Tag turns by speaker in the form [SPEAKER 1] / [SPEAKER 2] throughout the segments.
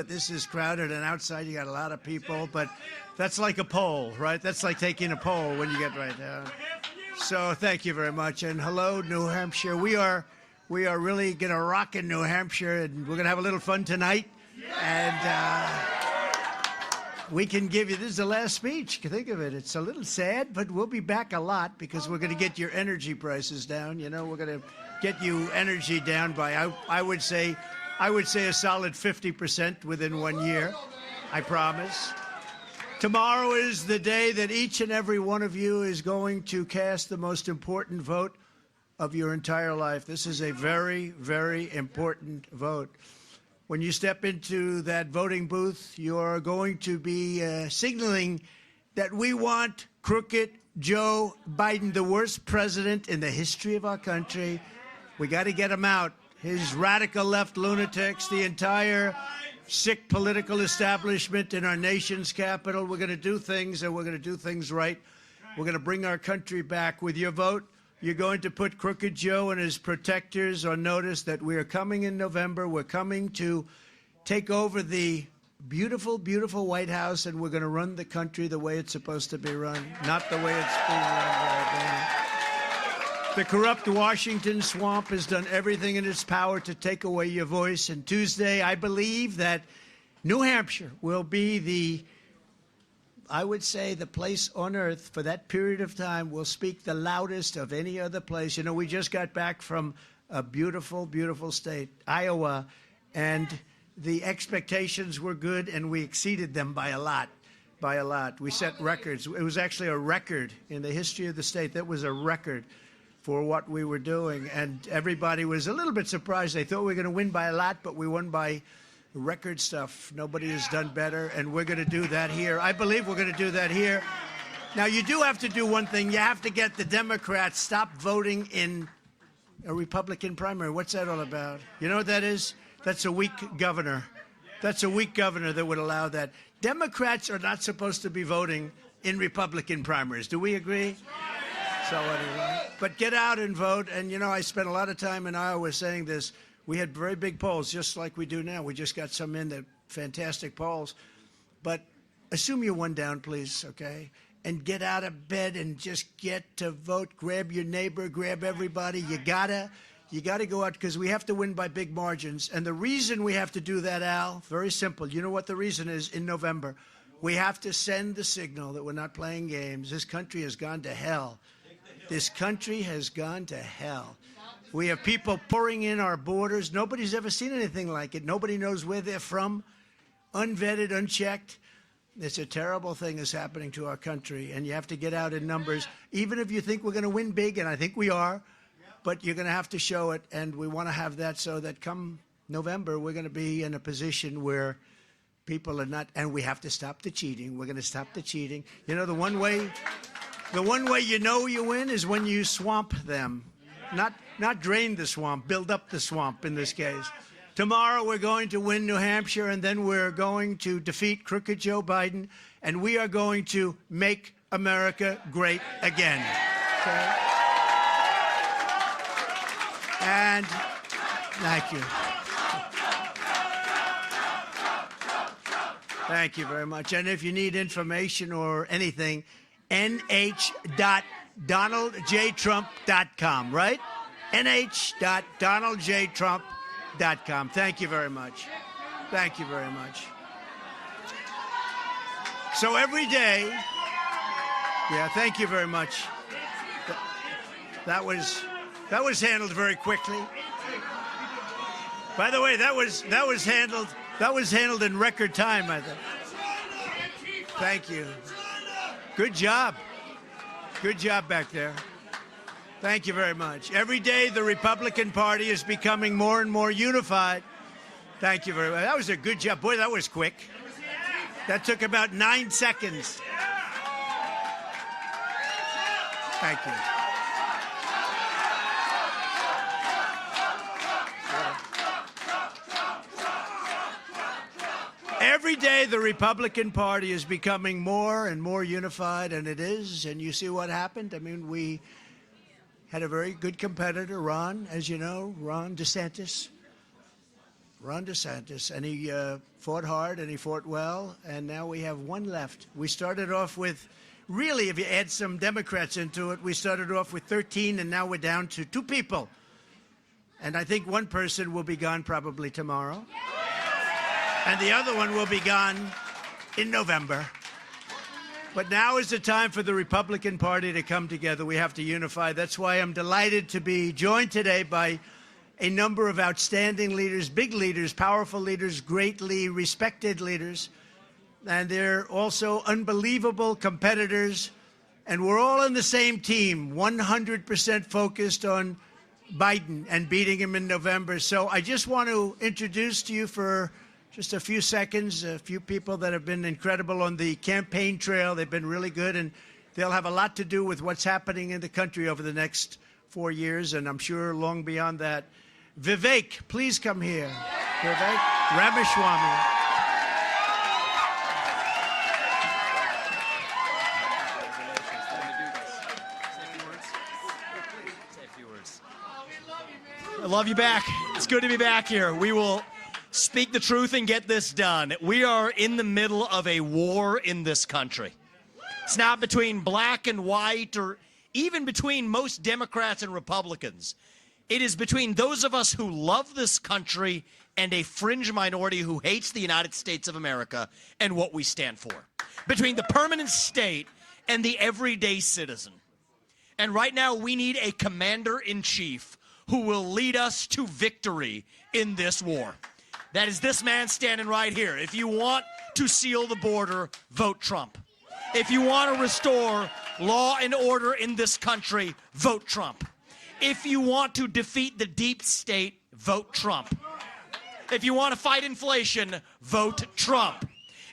[SPEAKER 1] this is crowded, and outside you got a lot of people, but that's like a poll, right? That's like taking a poll when you get right down. So thank you very much, and hello, New Hampshire. We are really going to rock in New Hampshire, and we're going to have a little fun tonight. And we can give you, this is the last speech. Think of it. It's a little sad, but we'll be back a lot because we're going to get your energy prices down. You know, we're going to get you energy down by, I would say a solid 50% within 1 year. I promise. Tomorrow is the day that each and every one of you is going to cast the most important vote of your entire life. This is a very, very important vote. When you step into that voting booth, you're going to be signaling that we want crooked Joe Biden, the worst president in the history of our country. We got to get him out. His radical left lunatics, the entire sick political establishment in our nation's capital. We're going to do things, and we're going to do things right. We're going to bring our country back. With your vote, you're going to put Crooked Joe and his protectors on notice that we are coming in November. We're coming to take over the beautiful, beautiful White House, and we're going to run the country the way it's supposed to be run, not the way it's being run right now. The corrupt Washington swamp has done everything in its power to take away your voice. And Tuesday, I believe that New Hampshire will be I would say the place on earth for that period of time will speak the loudest of any other place. You know, we just got back from a beautiful, beautiful state, Iowa, and the expectations were good, and we exceeded them by a lot, by a lot. We set records. It was actually a record in the history of the state. That was a record for what we were doing, and everybody was a little bit surprised. They thought we were going to win by a lot, but we won by record stuff. Nobody has done better, and we're going to do that here. I believe we're going to do that here. Now, you do have to do one thing. You have to get the Democrats stop voting in a Republican primary. What's that all about? You know what that is? That's a weak governor. That's a weak governor that would allow that. Democrats are not supposed to be voting in Republican primaries. Do we agree? So anyway, but get out and vote. And, you know, I spent a lot of time in Iowa saying this. We had very big polls, just like we do now. We just got some in, the fantastic polls. But assume you're one down, please, okay? And get out of bed and just get to vote. Grab your neighbor, grab everybody. You gotta go out, because we have to win by big margins. And the reason we have to do that, Al, very simple. You know what the reason is? In November, we have to send the signal that we're not playing games. This country has gone to hell. This country has gone to hell. We have people pouring in our borders. Nobody's ever seen anything like it. Nobody knows where they're from, unvetted, unchecked. It's a terrible thing that's happening to our country, and you have to get out in numbers, even if you think we're going to win big, and I think we are, but you're going to have to show it, and we want to have that so that come November, we're going to be in a position where people are not, and we have to stop the cheating. We're going to stop the cheating. You know, the one way you know you win is when you swamp them. Not drain the swamp, build up the swamp in this case. Tomorrow we're going to win New Hampshire, and then we're going to defeat crooked Joe Biden, and we are going to make America great again. Okay? And thank you. Thank you very much. And if you need information or anything, nh.donaldjtrump.com, right? nh.donaldjtrump.com. Thank you very much. Thank you very much. So every day, yeah, thank you very much. That was handled very quickly. By the way, that was handled in record time, I think. Thank you. Good job. Good job back there. Thank you very much. Every day, the Republican Party is becoming more and more unified. Thank you very much. That was a good job. Boy, that was quick. That took about 9 seconds. Thank you. Every day, the Republican Party is becoming more and more unified, and it is. And you see what happened? I mean, we had a very good competitor, Ron, as you know, Ron DeSantis. Ron DeSantis, and he fought hard and he fought well, and now we have one left. We started off with, really, if you add some Democrats into it, we started off with 13, and now we're down to 2 people. And I think one person will be gone probably tomorrow, and the other one will be gone in November. But now is the time for the Republican Party to come together. We have to unify. That's why I'm delighted to be joined today by a number of outstanding leaders, big leaders, powerful leaders, greatly respected leaders. And they're also unbelievable competitors. And we're all on the same team, 100% focused on Biden and beating him in November. So I just want to introduce to you for just a few seconds a few people that have been incredible on the campaign trail. They've been really good, and they'll have a lot to do with what's happening in the country over the next 4 years, and I'm sure long beyond that. Vivek, please come here. Vivek Ramaswamy.
[SPEAKER 2] I love you back. It's good to be back here. We will speak the truth and get this done. We are in the middle of a war in this country. It's not between black and white or even between most Democrats and Republicans. It is between those of us who love this country and a fringe minority who hates the United States of America and what we stand for. Between the permanent state and the everyday citizen. And right now we need a commander-in-chief who will lead us to victory in this war. That is this man standing right here. If you want to seal the border, vote Trump. If you want to restore law and order in this country, vote Trump. If you want to defeat the deep state, vote Trump. If you want to fight inflation, vote Trump.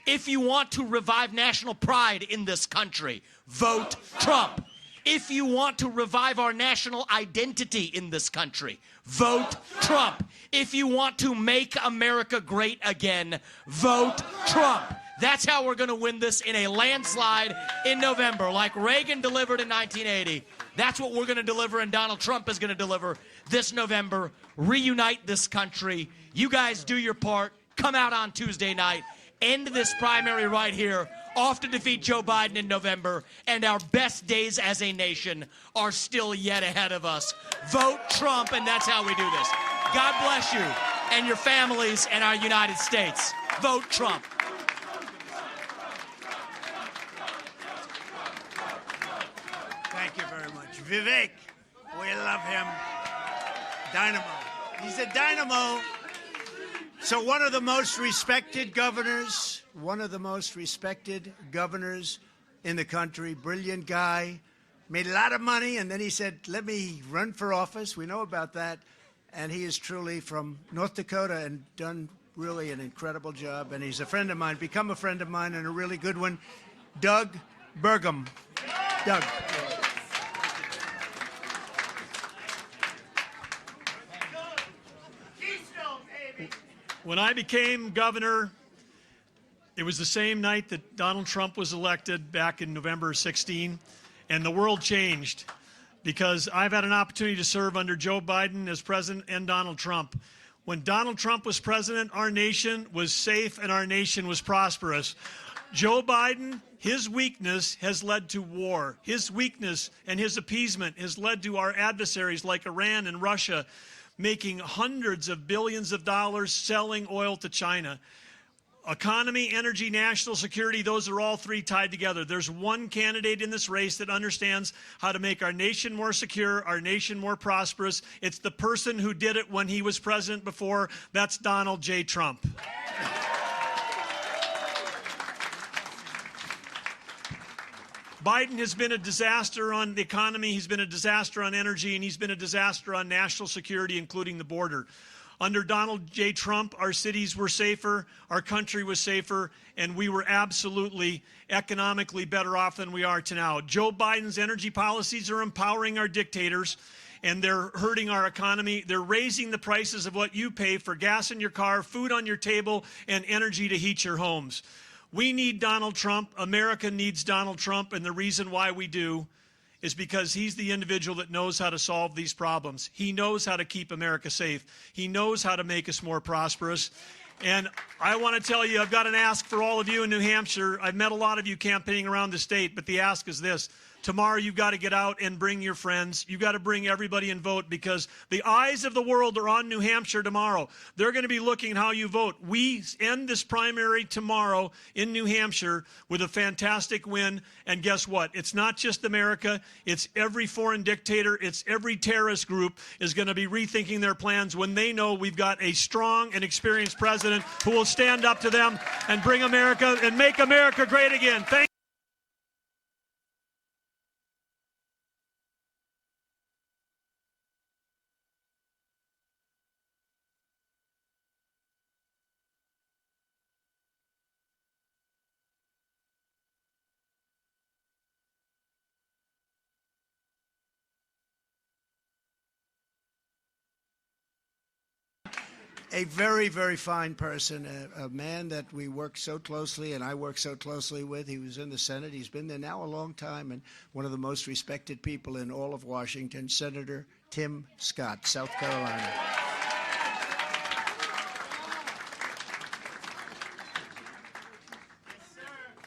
[SPEAKER 2] If you want to revive national pride in this country, vote Trump. If you want to revive our national identity in this country, vote Trump. If you want to make America great again, vote Trump. That's how we're going to win this in a landslide in November, like Reagan delivered in 1980. That's what we're going to deliver, and Donald Trump is going to deliver this November. Reunite this country. You guys do your part. Come out on Tuesday night. End this primary right here. Off to defeat Joe Biden in November, and our best days as a nation are still yet ahead of us. Vote Trump, and that's how we do this. God bless you and your families and our United States. Vote Trump.
[SPEAKER 1] Thank you very much. Vivek, we love him. Dynamo. He's a dynamo. So one of the most respected governors, in the country, brilliant guy, made a lot of money, and then he said, let me run for office. We know about that. And he is truly from North Dakota and done really an incredible job. And he's a friend of mine, become a friend of mine, and a really good one. Doug Burgum. Doug.
[SPEAKER 3] When I became governor, it was the same night that Donald Trump was elected back in November 16, and the world changed because I've had an opportunity to serve under Joe Biden as president and Donald Trump. When Donald Trump was president, our nation was safe and our nation was prosperous. Joe Biden, his weakness has led to war. His weakness and his appeasement has led to our adversaries like Iran and Russia making hundreds of billions of dollars selling oil to China. Economy, energy, national security, those are all three tied together. There's one candidate in this race that understands how to make our nation more secure, our nation more prosperous. It's the person who did it when he was president before. That's Donald J. Trump. Biden has been a disaster on the economy, he's been a disaster on energy, and he's been a disaster on national security, including the border. Under Donald J. Trump, our cities were safer, our country was safer, and we were absolutely economically better off than we are now. Joe Biden's energy policies are empowering our dictators, and they're hurting our economy. They're raising the prices of what you pay for gas in your car, food on your table, and energy to heat your homes. We need Donald Trump. America needs Donald Trump, and the reason why we do is because he's the individual that knows how to solve these problems. He knows how to keep America safe. He knows how to make us more prosperous. And I want to tell you, I've got an ask for all of you in New Hampshire. I've met a lot of you campaigning around the state, but the ask is this. Tomorrow you've got to get out and bring your friends. You've got to bring everybody and vote, because the eyes of the world are on New Hampshire tomorrow. They're going to be looking at how you vote. We end this primary tomorrow in New Hampshire with a fantastic win. And guess what? It's not just America. It's every foreign dictator. It's every terrorist group is going to be rethinking their plans when they know we've got a strong and experienced president who will stand up to them and bring America and make America great again. Thank
[SPEAKER 1] A very, very fine person, a man that we work so closely, and I work so closely with. He was in the Senate. He's been there now a long time, and one of the most respected people in all of Washington, Senator Tim Scott, South Carolina.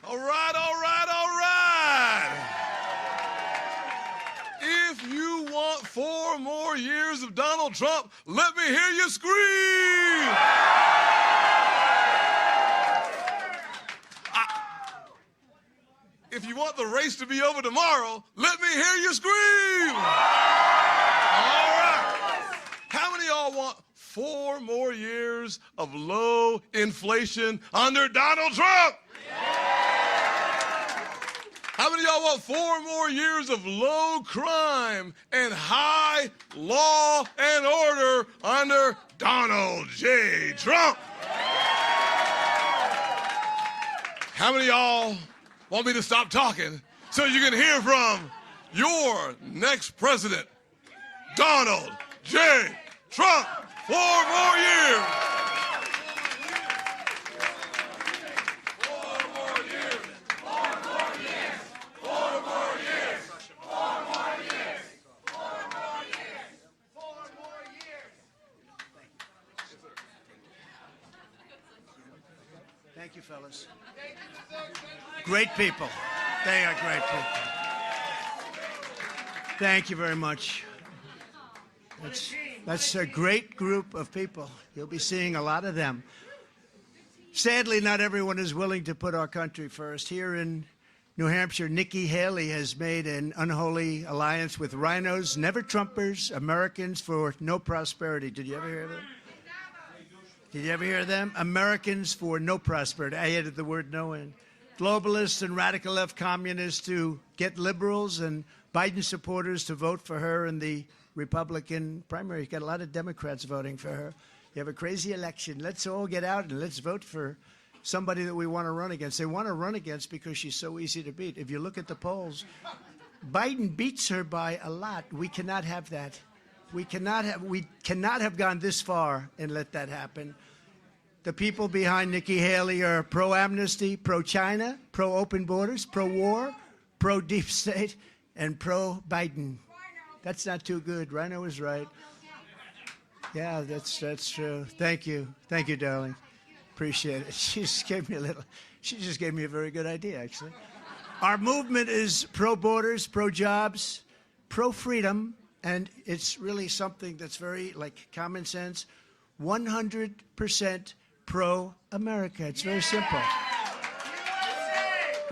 [SPEAKER 4] All right, all right, all right. If you want 4 more years of Donald Trump, let me hear you scream. If you want the race to be over tomorrow, let me hear you scream. All right. How many of y'all want 4 more years of low inflation under Donald Trump? How many of y'all want 4 more years of low crime and high law and order under Donald J. Trump? How many of y'all want me to stop talking so you can hear from your next president, Donald J. Trump? 4 more years.
[SPEAKER 1] Thank you, fellas. Great people. They are great people. Thank you very much. That's a great group of people. You'll be seeing a lot of them. Sadly, not everyone is willing to put our country first. Here in New Hampshire, Nikki Haley has made an unholy alliance with rhinos, never Trumpers, Americans for no prosperity. Did you ever hear that? Did you ever hear them? Americans for no prosperity. I added the word no in. Globalists and radical left communists to get liberals and Biden supporters to vote for her in the Republican primary. You've got a lot of Democrats voting for her. You have a crazy election. Let's all get out and let's vote for somebody that we want to run against. They want to run against because she's so easy to beat. If you look at the polls, Biden beats her by a lot. We cannot have that. We cannot have gone this far and let that happen. The people behind Nikki Haley are pro-amnesty, pro-China, pro-open borders, pro-war, pro-deep state, and pro-Biden. That's not too good. Rhino is right. Yeah, that's true. Thank you. Thank you, darling. Appreciate it. She just gave me a very good idea, actually. Our movement is pro-borders, pro-jobs, pro-freedom, and it's really something that's very, like, common sense. 100% pro-America. It's very simple.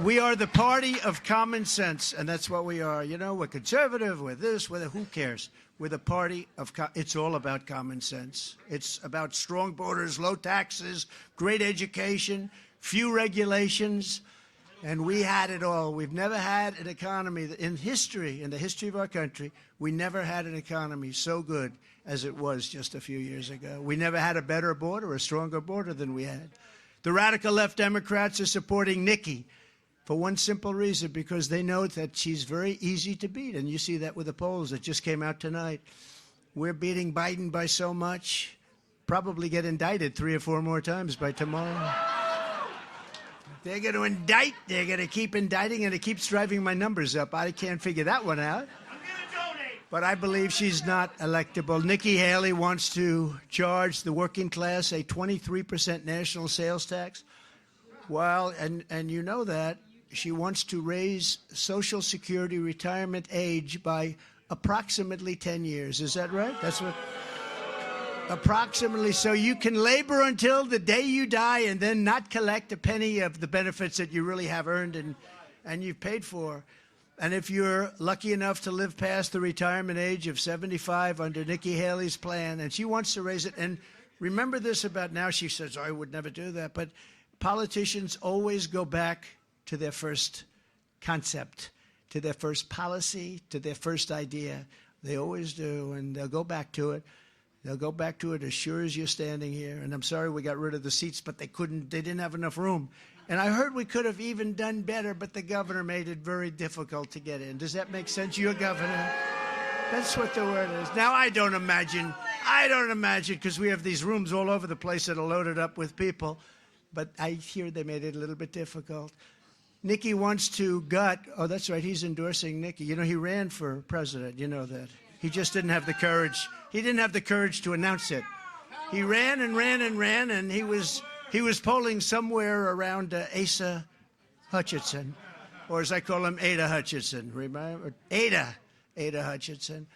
[SPEAKER 1] We are the party of common sense, and that's what we are. You know, we're conservative, we're this, we're that. Who cares? We're the party of, it's all about common sense. It's about strong borders, low taxes, great education, few regulations, and we had it all. We've never had an economy in history, in the history of our country, we never had an economy so good as it was just a few years ago. We never had a better border, a stronger border than we had. The radical left Democrats are supporting Nikki for one simple reason, because they know that she's very easy to beat. And you see that with the polls that just came out tonight. We're beating Biden by so much, probably get indicted 3 or 4 more times by tomorrow. They're going to indict. They're going to keep indicting, and it keeps driving my numbers up. I can't figure that one out. But I believe she's not electable. Nikki Haley wants to charge the working class a 23% national sales tax. Well, and you know that. She wants to raise Social Security retirement age by approximately 10 years. Is that right? That's what... Approximately, so you can labor until the day you die and then not collect a penny of the benefits that you really have earned and you've paid for. And if you're lucky enough to live past the retirement age of 75 under Nikki Haley's plan, and she wants to raise it, and remember this about now, she says, I would never do that, but politicians always go back to their first concept, to their first policy, to their first idea. They always do, and they'll go back to it. They'll go back to it as sure as you're standing here. And I'm sorry we got rid of the seats, but they didn't have enough room. And I heard we could have even done better, but the governor made it very difficult to get in. Does that make sense? You're governor. That's what the word is. Now, I don't imagine, because we have these rooms all over the place that are loaded up with people, but I hear they made it a little bit difficult. Nikki wants to gut, oh, that's right, he's endorsing Nikki. You know, he ran for president, you know that. He just didn't have the courage. He didn't have the courage to announce it. He ran and ran and ran, and he was polling somewhere around Asa Hutchinson, or as I call him, Ada Hutchinson. Remember? Ada Hutchinson.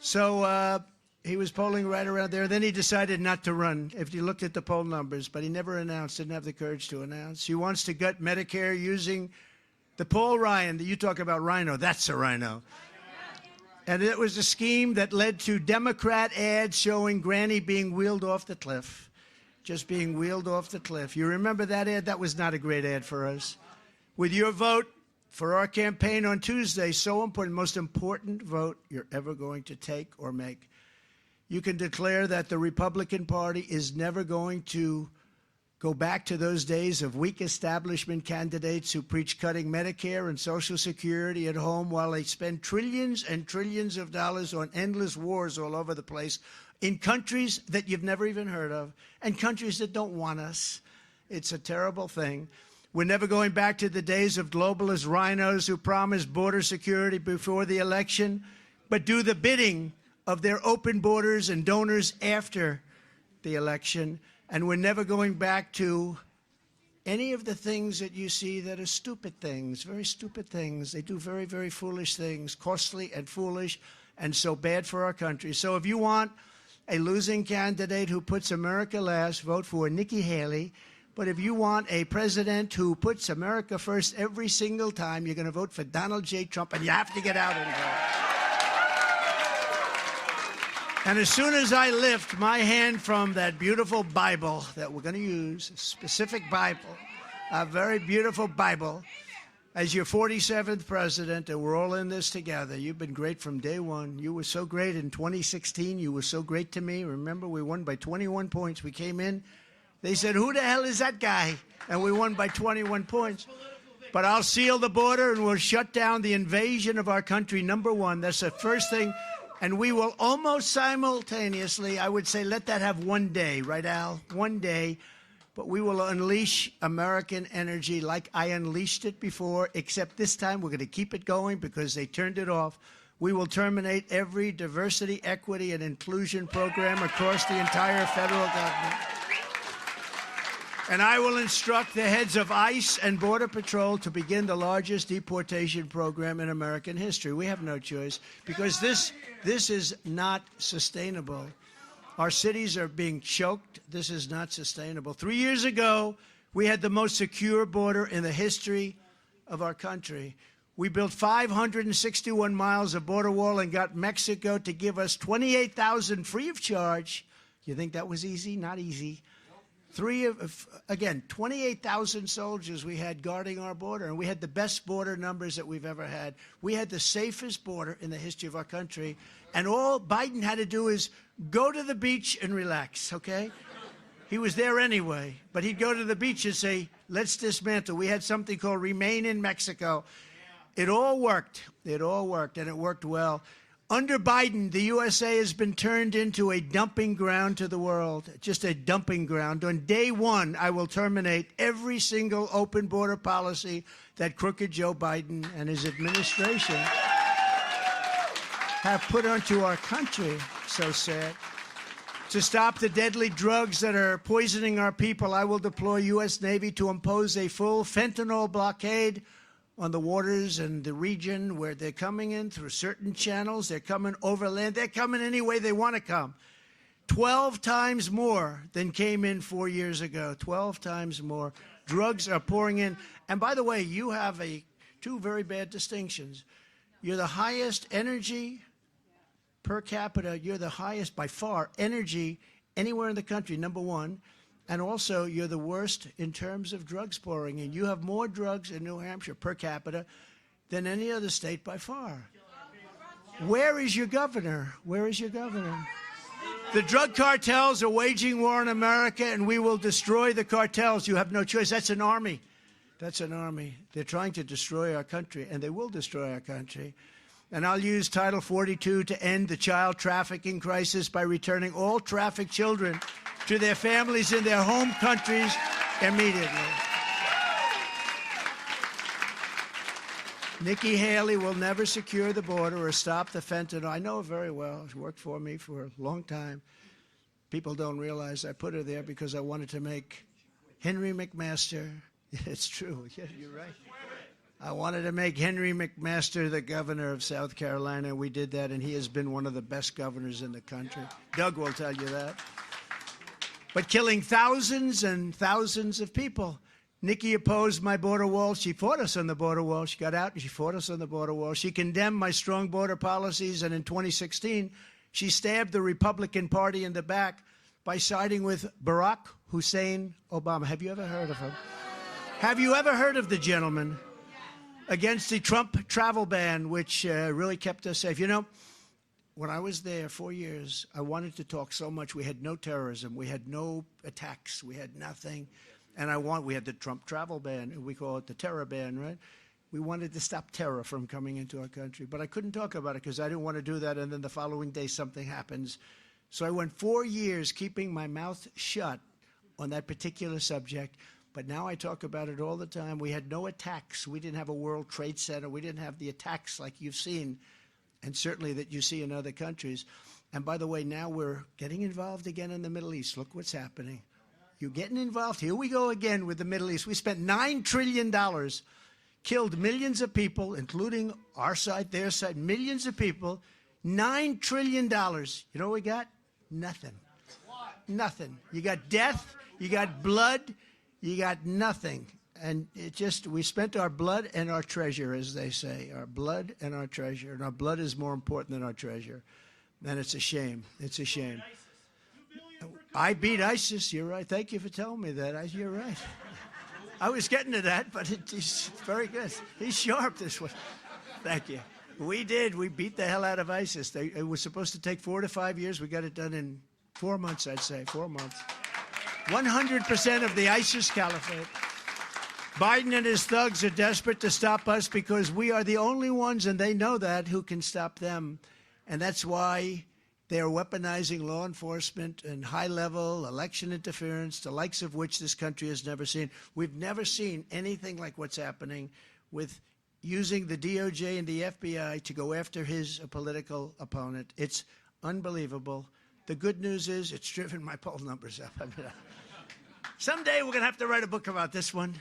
[SPEAKER 1] So he was polling right around there. Then he decided not to run, if you looked at the poll numbers, but he never announced, didn't have the courage to announce. He wants to gut Medicare using the Paul Ryan that you talk about, rhino. That's a rhino. And it was a scheme that led to Democrat ads showing Granny being wheeled off the cliff, just being wheeled off the cliff. You remember that ad? That was not a great ad for us. With your vote for our campaign on Tuesday, so important, most important vote you're ever going to take or make, you can declare that the Republican Party is never going to go back to those days of weak establishment candidates who preach cutting Medicare and Social Security at home while they spend trillions and trillions of dollars on endless wars all over the place in countries that you've never even heard of and countries that don't want us. It's a terrible thing. We're never going back to the days of globalist rhinos who promised border security before the election, but do the bidding of their open borders and donors after the election. And we're never going back to any of the things that you see that are stupid things, very stupid things. They do very, very foolish things, costly and foolish, and so bad for our country. So if you want a losing candidate who puts America last, vote for Nikki Haley. But if you want a president who puts America first every single time, you're going to vote for Donald J. Trump, and you have to get out and vote. And as soon as I lift my hand from that beautiful Bible that we're going to use, a specific Bible, a very beautiful Bible, as your 47th president, and we're all in this together, you've been great from day one. You were so great in 2016. You were so great to me. Remember, we won by 21 points. We came in. They said, who the hell is that guy? And we won by 21 points. But I'll seal the border, and we'll shut down the invasion of our country, number one. That's the first thing. And we will almost simultaneously, I would say, let that have one day, right, Al? One day. But we will unleash American energy like I unleashed it before, except this time we're going to keep it going because they turned it off. We will terminate every diversity, equity, and inclusion program across the entire federal government. And I will instruct the heads of ICE and Border Patrol to begin the largest deportation program in American history. We have no choice because this is not sustainable. Our cities are being choked. This is not sustainable. 3 years ago, we had the most secure border in the history of our country. We built 561 miles of border wall and got Mexico to give us 28,000 free of charge. You think that was easy? Not easy. 28,000 soldiers we had guarding our border, and we had the best border numbers that we've ever had. We had the safest border in the history of our country, and all Biden had to do is go to the beach and relax, okay? He was there anyway, but he'd go to the beach and say, let's dismantle. We had something called Remain in Mexico. It all worked. It all worked, and it worked well. Under Biden, the USA has been turned into a dumping ground to the world, just a dumping ground. On day one, I will terminate every single open border policy that crooked Joe Biden and his administration have put onto our country. So sad. To stop the deadly drugs that are poisoning our people, I will deploy U.S. Navy to impose a full fentanyl blockade on the waters and the region where they're coming in through certain channels. They're coming overland. They're coming any way they want to come. 12 times more than came in 4 years ago. 12 times more. Drugs are pouring in. And by the way, you have two very bad distinctions. You're the highest energy per capita. You're the highest by far energy anywhere in the country, number one. And also, you're the worst in terms of drugs pouring in. You have more drugs in New Hampshire per capita than any other state by far. Where is your governor? Where is your governor? The drug cartels are waging war in America, and we will destroy the cartels. You have no choice. That's an army. That's an army. They're trying to destroy our country, and they will destroy our country. And I'll use Title 42 to end the child trafficking crisis by returning all trafficked children to their families in their home countries immediately. Nikki Haley will never secure the border or stop the fentanyl. I know her very well. She worked for me for a long time. People don't realize I put her there because I wanted to make Henry McMaster. It's true. Yeah, you're right. I wanted to make Henry McMaster the governor of South Carolina. We did that, and he has been one of the best governors in the country. Doug will tell you that. But killing thousands and thousands of people. Nikki opposed my border wall. She fought us on the border wall. She got out and she fought us on the border wall. She condemned my strong border policies, and in 2016, she stabbed the Republican Party in the back by siding with Barack Hussein Obama. Have you ever heard of him? Have you ever heard of the gentleman? Against the Trump travel ban, which really kept us safe. You know, when I was there 4 years, I wanted to talk so much. We had no terrorism. We had no attacks. We had nothing. And we had the Trump travel ban. We call it the terror ban, right? We wanted to stop terror from coming into our country. But I couldn't talk about it because I didn't want to do that. And then the following day, something happens. So I went 4 years keeping my mouth shut on that particular subject. But now I talk about it all the time. We had no attacks. We didn't have a World Trade Center. We didn't have the attacks like you've seen, and certainly that you see in other countries. And by the way, now we're getting involved again in the Middle East. Look what's happening. You're getting involved. Here we go again with the Middle East. We spent $9 trillion, killed millions of people, including our side, their side, millions of people. $9 trillion. You know what we got? Nothing. Nothing. You got death. You got blood. You got nothing. And we spent our blood and our treasure, as they say, our blood and our treasure. And our blood is more important than our treasure. And it's a shame. It's a shame. I beat ISIS. You're right. Thank you for telling me that. You're right. I was getting to that, but he's very good. He's sharp, this one. Thank you. We did. We beat the hell out of ISIS. It was supposed to take 4 to 5 years. We got it done in 4 months, I'd say. 4 months. 100% of the ISIS caliphate. Biden and his thugs are desperate to stop us because we are the only ones, and they know that, who can stop them. And that's why they are weaponizing law enforcement and high-level election interference, the likes of which this country has never seen. We've never seen anything like what's happening with using the DOJ and the FBI to go after his political opponent. It's unbelievable. The good news is it's driven my poll numbers up. I mean, someday we're going to have to write a book about this one.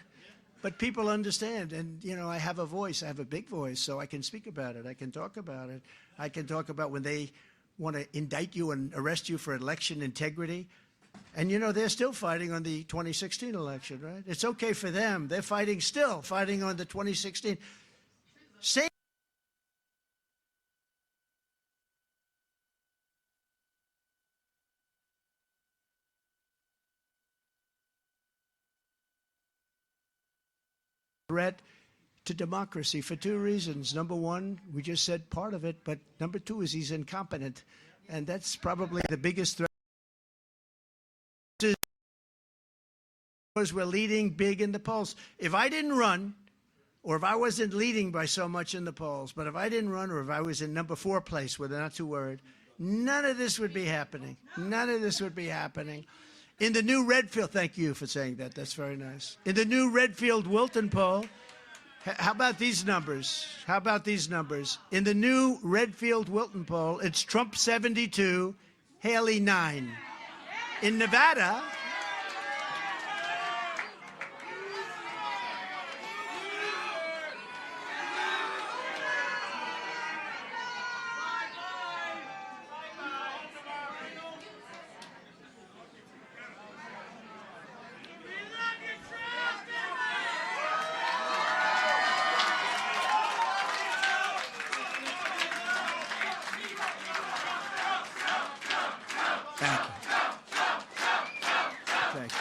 [SPEAKER 1] But people understand. And, you know, I have a voice. I have a big voice, so I can speak about it. I can talk about it. I can talk about when they want to indict you and arrest you for election integrity. And, you know, they're still fighting on the 2016 election, right? It's okay for them. They're still fighting on the 2016. Same. Threat to democracy for 2 reasons. Number one, we just said part of it, but number 2 is he's incompetent. And that's probably the biggest threat. Because we're leading big in the polls. If I didn't run, or if I wasn't leading by so much in the polls, but if I didn't run, or if I was in number 4 place where they're not too worried, none of this would be happening. None of this would be happening. In the new Redfield, thank you for saying that. That's very nice. In the new Redfield Wilton poll, how about these numbers? How about these numbers? In the new Redfield Wilton poll, it's Trump 72, Haley 9. In Nevada, thank you. Thank you.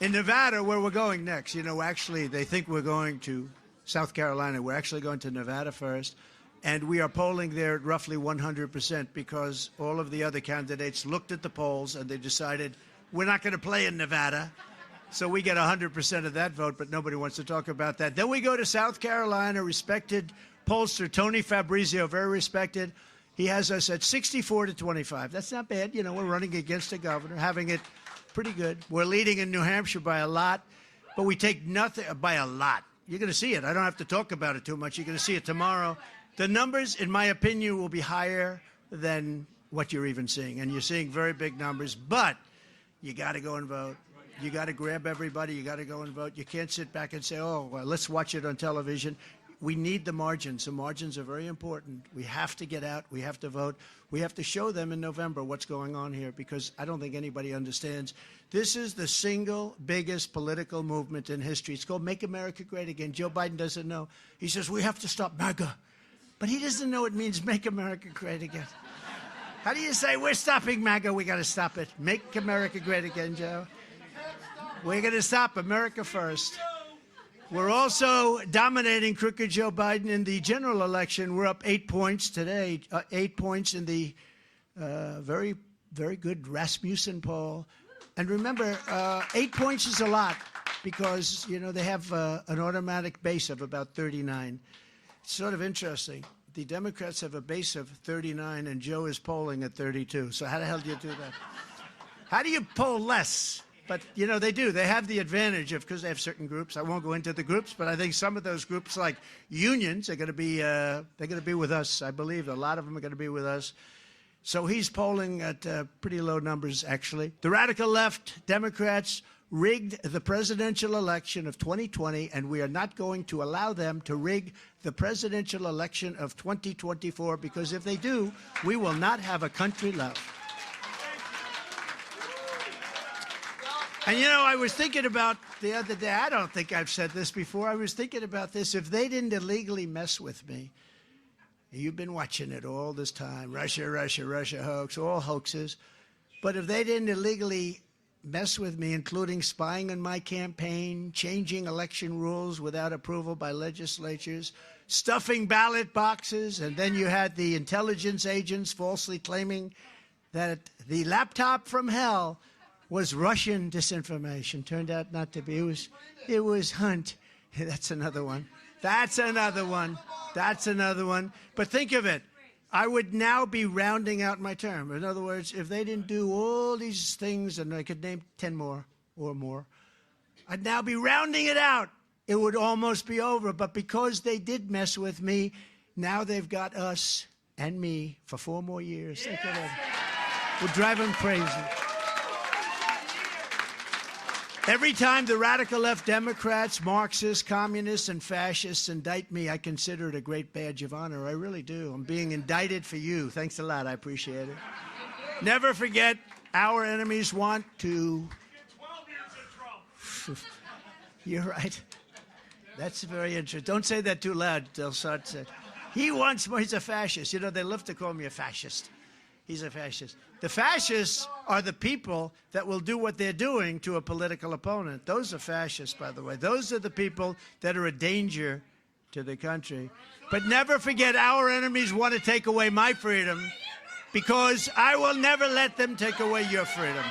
[SPEAKER 1] In Nevada, where we're going next, you know, actually, they think we're going to South Carolina. We're actually going to Nevada first. And we are polling there at roughly 100% because all of the other candidates looked at the polls and they decided we're not going to play in Nevada. So we get 100% of that vote, but nobody wants to talk about that. Then we go to South Carolina, respected pollster Tony Fabrizio, very respected. He has us at 64 to 25. That's not bad. You know, we're running against a governor, having it pretty good. We're leading in New Hampshire by a lot, but we take nothing by a lot. You're going to see it. I don't have to talk about it too much. You're going to see it tomorrow. The numbers, in my opinion, will be higher than what you're even seeing. And you're seeing very big numbers, but you got to go and vote. You got to grab everybody. You got to go and vote. You can't sit back and say, oh, well, let's watch it on television. We need the margins. The margins are very important. We have to get out. We have to vote. We have to show them in November what's going on here because I don't think anybody understands. This is the single biggest political movement in history. It's called Make America Great Again. Joe Biden doesn't know. He says, we have to stop MAGA. But he doesn't know it means Make America Great Again. How do you say, we're stopping MAGA, we got to stop it? Make America Great Again, Joe. We're going to stop America first. We're also dominating crooked Joe Biden in the general election. We're up 8 points today, 8 points in the very, very good Rasmussen poll. And remember, 8 points is a lot because, you know, they have an automatic base of about 39. It's sort of interesting. The Democrats have a base of 39, and Joe is polling at 32. So how the hell do you do that? How do you poll less? But, you know, they do. They have the advantage of, because they have certain groups. I won't go into the groups, but I think some of those groups, like unions, are going to be, they're going to be with us. I believe a lot of them are going to be with us. So he's polling at pretty low numbers, actually. The radical left, Democrats, rigged the presidential election of 2020, and we are not going to allow them to rig the presidential election of 2024, because if they do, we will not have a country left. And, you know, I was thinking about the other day, I don't think I've said this before, I was thinking about this. If they didn't illegally mess with me, you've been watching it all this time, Russia, Russia, Russia hoax, all hoaxes. But if they didn't illegally mess with me, including spying on my campaign, changing election rules without approval by legislatures, stuffing ballot boxes, and then you had the intelligence agents falsely claiming that the laptop from hell was Russian disinformation. Turned out not to be. It was Hunt. That's another one. That's another one. That's another one. But think of it. I would now be rounding out my term. In other words, if they didn't do all these things, and I could name 10 more or more, I'd now be rounding it out. It would almost be over. But because they did mess with me, now they've got us and me for 4 more years. Think of it. We'll drive them crazy. Every time the radical left Democrats, Marxists, communists, and fascists indict me, I consider it a great badge of honor. I really do. I'm being indicted for you. Thanks a lot. I appreciate it. Never forget, our enemies want to...
[SPEAKER 3] 12 years in Trump.
[SPEAKER 1] You're right. That's very interesting. Don't say that too loud. They'll start to... He wants more. He's a fascist. You know, they love to call me a fascist. He's a fascist. The fascists are the people that will do what they're doing to a political opponent. Those are fascists, by the way. Those are the people that are a danger to the country. But never forget, our enemies want to take away my freedom, because I will never let them take away your freedom.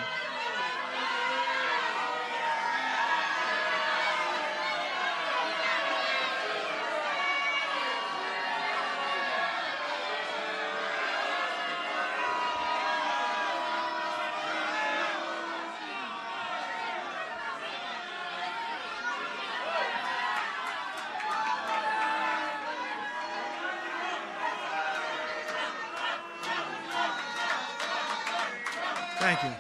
[SPEAKER 1] Thank you.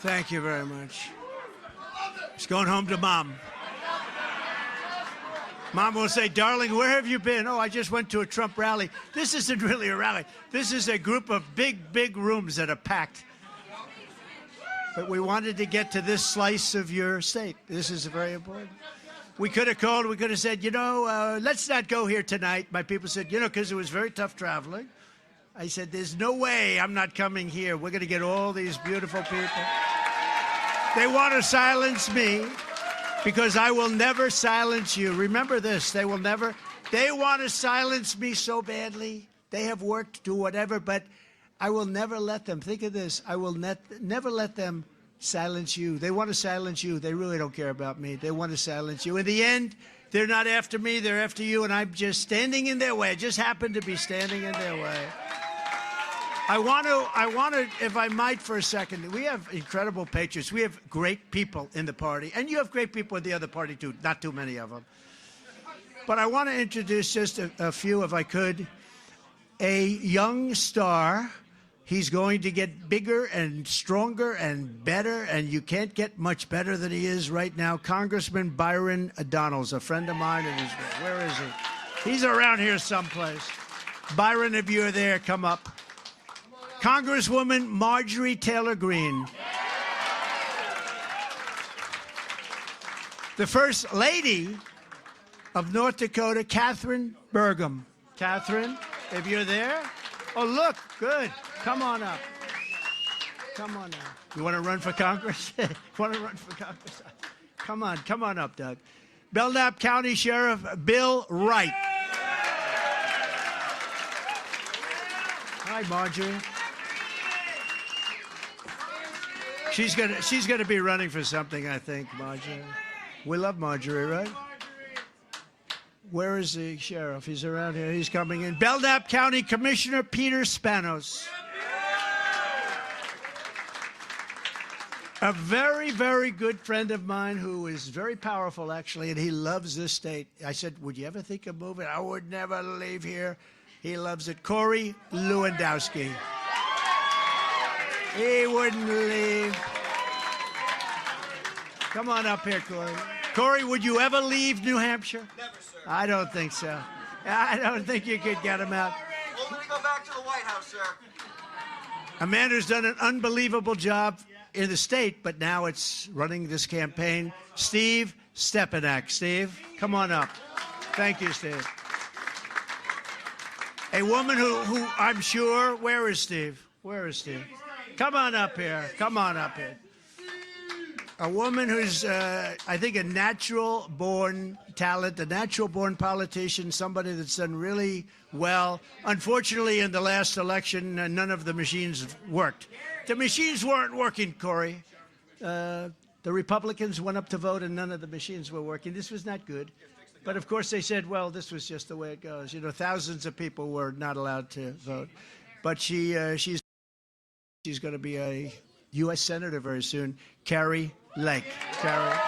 [SPEAKER 1] Thank you very much. He's going home to Mom. Mom will say, darling, where have you been? Oh, I just went to a Trump rally. This isn't really a rally. This is a group of big rooms that are packed. But we wanted to get to this slice of your state. This is very important. We could have called, we could have said, let's not go here tonight. My people said, because it was very tough traveling. I said, there's no way I'm not coming here. We're going to get all these beautiful people. They want to silence me because I will never silence you. Remember this, they want to silence me so badly. They have worked, do whatever, but I will never let them. Think of this. I will never let them silence you. They want to silence you. They really don't care about me. They want to silence you. In the end, they're not after me. They're after you, and I'm just standing in their way. I just happen to be standing in their way. I want to, if I might for a second, we have incredible patriots. We have great people in the party, and you have great people in the other party, too. Not too many of them. But I want to introduce just a few, if I could. A young star. He's going to get bigger and stronger and better, and you can't get much better than he is right now. Congressman Byron Donalds, a friend of mine. And where is he? He's around here someplace. Byron, if you're there, come up. Congresswoman Marjorie Taylor Greene. The First Lady of North Dakota, Catherine Burgum. Catherine, if you're there. Oh, look, good. Come on up. Come on up. You want to run for Congress? Want to run for Congress? Come on up, Doug. Belknap County Sheriff Bill Wright. Hi, Marjorie. She's gonna be running for something, I think, Marjorie. We love Marjorie, right? Where is the sheriff? He's around here. He's coming in. Belknap County Commissioner Peter Spanos. A very, very good friend of mine who is very powerful, actually, and he loves this state. I said, would you ever think of moving? I would never leave here. He loves it. Corey Lewandowski. He wouldn't leave. Come on up here, Corey. Corey, would you ever leave New Hampshire?
[SPEAKER 5] Never, sir.
[SPEAKER 1] I don't think so. I don't think you could get him out.
[SPEAKER 5] Only to go back to the White House, sir.
[SPEAKER 1] A man who's done an unbelievable job in the state, but now it's running this campaign. Steve Stepanek. Steve, come on up. Thank you, Steve. A woman who I'm sure, where is Steve? Where is Steve? Come on up here. Come on up here. A woman who's, I think, a natural-born talent, a natural-born politician, somebody that's done really well. Unfortunately, in the last election, none of the machines worked. The machines weren't working, Corey. The Republicans went up to vote, and none of the machines were working. This was not good. But, of course, they said, well, this was just the way it goes. You know, thousands of people were not allowed to vote. But she's going to be a U.S. Senator very soon, Carrie Lake. Carrie.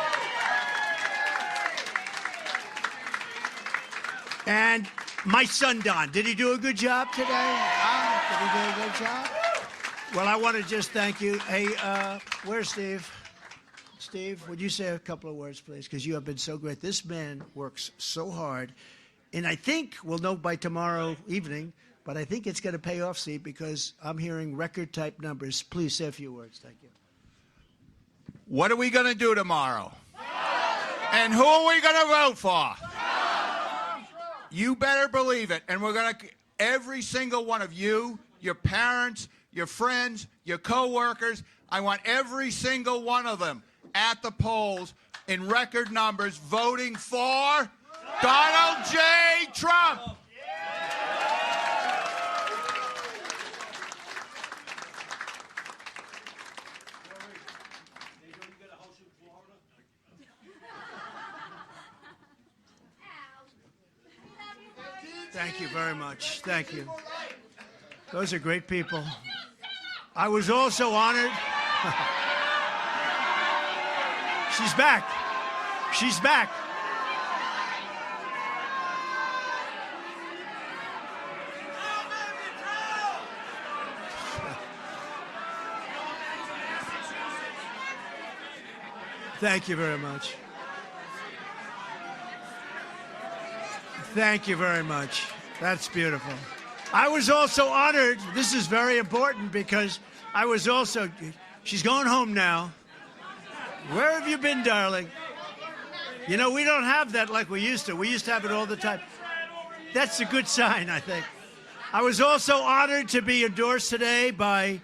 [SPEAKER 1] And my son, Don, did he do a good job today? Did he do a good job? Well, I want to just thank you. Hey, where's Steve? Steve, would you say a couple of words, please? Because you have been so great. This man works so hard. And I think we'll know by tomorrow evening, but I think it's going to pay off, Steve, because I'm hearing record-type numbers. Please say a few words. Thank you.
[SPEAKER 6] What are we going to do tomorrow? And who are we going to vote for? You better believe it. And we're going to, every single one of you, your parents, your friends, your co-workers, I want every single one of them at the polls in record numbers voting for Donald J. Trump.
[SPEAKER 1] Thank you very much. Thank you. Those are great people. I was also honored. She's back. She's back. Thank you very much. Thank you very much. That's beautiful. I was also honored. This is very important because I was also, she's going home now. Where have you been, darling? You know, we don't have that like we used to. We used to have it all the time. That's a good sign, I think. I was also honored to be endorsed today by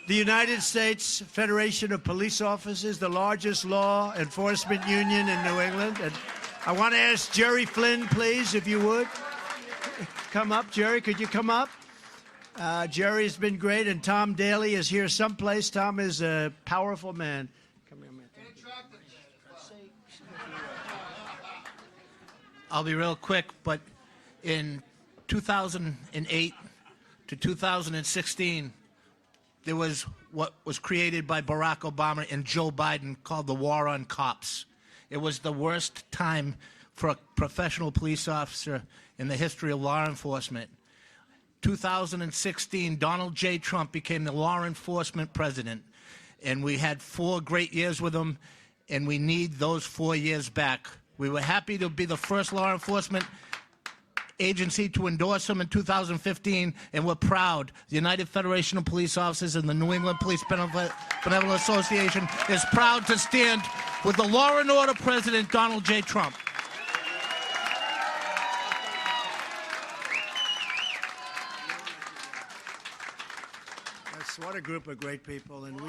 [SPEAKER 1] the United States Federation of Police Officers, the largest law enforcement union in New England. And I want to ask Jerry Flynn, please, if you would. Come up, Jerry. Could you come up? Jerry's been great, and Tom Daly is here someplace. Tom is a powerful man. Come here, man.
[SPEAKER 7] I'll be real quick, but in 2008 to 2016, there was what was created by Barack Obama and Joe Biden called the war on cops. It was the worst time for a professional police officer in the history of law enforcement. 2016, Donald J. Trump became the law enforcement president, and we had 4 great years with him, and we need those 4 years back. We were happy to be the first law enforcement agency to endorse him in 2015, and we're proud. The United Federation of Police Officers and the New England Police Benevolent Association is proud to stand with the law and order president, Donald J. Trump.
[SPEAKER 1] What a group of great people, and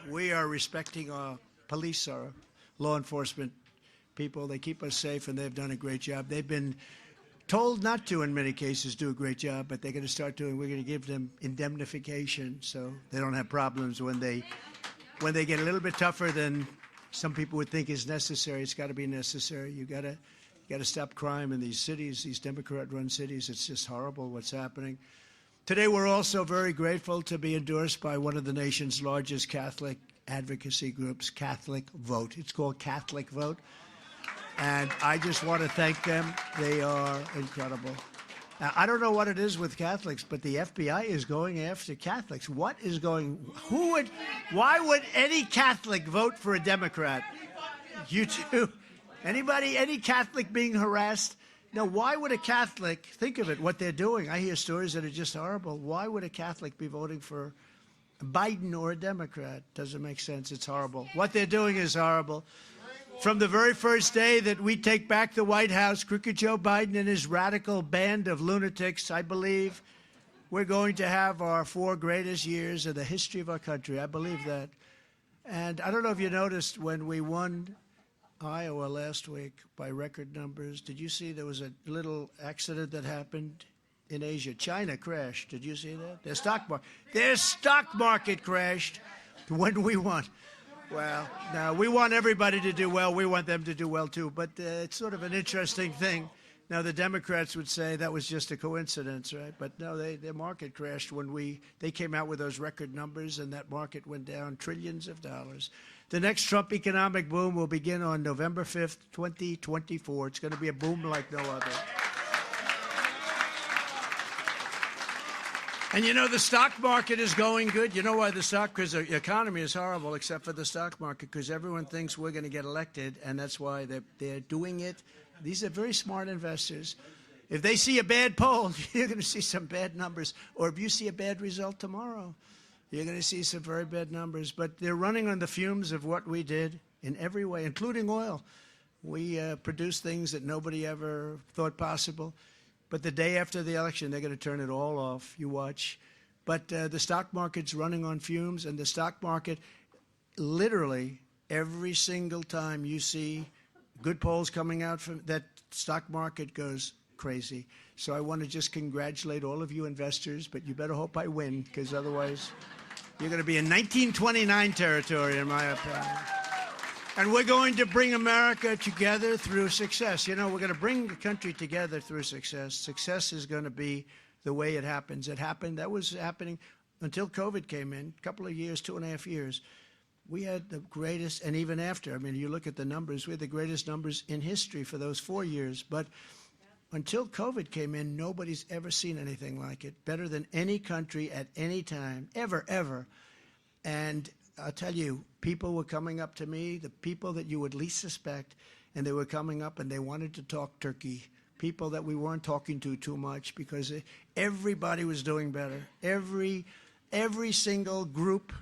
[SPEAKER 1] we are respecting our police, our law enforcement people. They keep us safe, and they've done a great job. They've been told not to, in many cases, do a great job, but they're going to start doing. We're going to give them indemnification, so they don't have problems when they get a little bit tougher than some people would think is necessary. It's got to be necessary. You got to stop crime in these cities, these Democrat-run cities. It's just horrible what's happening. Today, we're also very grateful to be endorsed by one of the nation's largest Catholic advocacy groups, Catholic Vote. It's called Catholic Vote. And I just want to thank them. They are incredible. Now, I don't know what it is with Catholics, but the FBI is going after Catholics. Why would any Catholic vote for a Democrat? You too? Anybody, any Catholic being harassed? No, why would a Catholic, think of it, what they're doing. I hear stories that are just horrible. Why would a Catholic be voting for Biden or a Democrat? Doesn't make sense. It's horrible. What they're doing is horrible. From the very first day that we take back the White House, Crooked Joe Biden and his radical band of lunatics, I believe we're going to have our 4 greatest years in the history of our country. I believe that. And I don't know if you noticed when we won Iowa last week by record numbers. Did you see there was a little accident that happened in Asia? China crashed. Did you see that? Their stock market crashed when we won. Well, now we want everybody to do well. We want them to do well too. But it's sort of an interesting thing. Now the Democrats would say that was just a coincidence, right? But no, their market crashed when they came out with those record numbers, and that market went down trillions of dollars. The next Trump economic boom will begin on November 5th, 2024. It's going to be a boom like no other. And you know, the stock market is going good. You know why because the economy is horrible except for the stock market, because everyone thinks we're going to get elected, and that's why they're doing it. These are very smart investors. If they see a bad poll, you're going to see some bad numbers. Or if you see a bad result tomorrow, you're going to see some very bad numbers. But they're running on the fumes of what we did in every way, including oil. We produced things that nobody ever thought possible. But the day after the election, they're going to turn it all off. You watch. But the stock market's running on fumes, and the stock market, literally, every single time you see good polls coming out from that, stock market goes crazy. So I want to just congratulate all of you investors, but you better hope I win, because otherwise you're going to be in 1929 territory, in my opinion. And we're going to bring America together through success. You know, we're going to bring the country together through success. Success is going to be the way it happens. That was happening until COVID came in, a couple of years, 2.5 years. We had the greatest, and even after, I mean, you look at the numbers, we had the greatest numbers in history for those 4 years. But until COVID came in, nobody's ever seen anything like it. Better than any country at any time, ever, ever. And I'll tell you, people were coming up to me, the people that you would least suspect, and they were coming up and they wanted to talk Turkey. People that we weren't talking to too much because everybody was doing better. Every single group,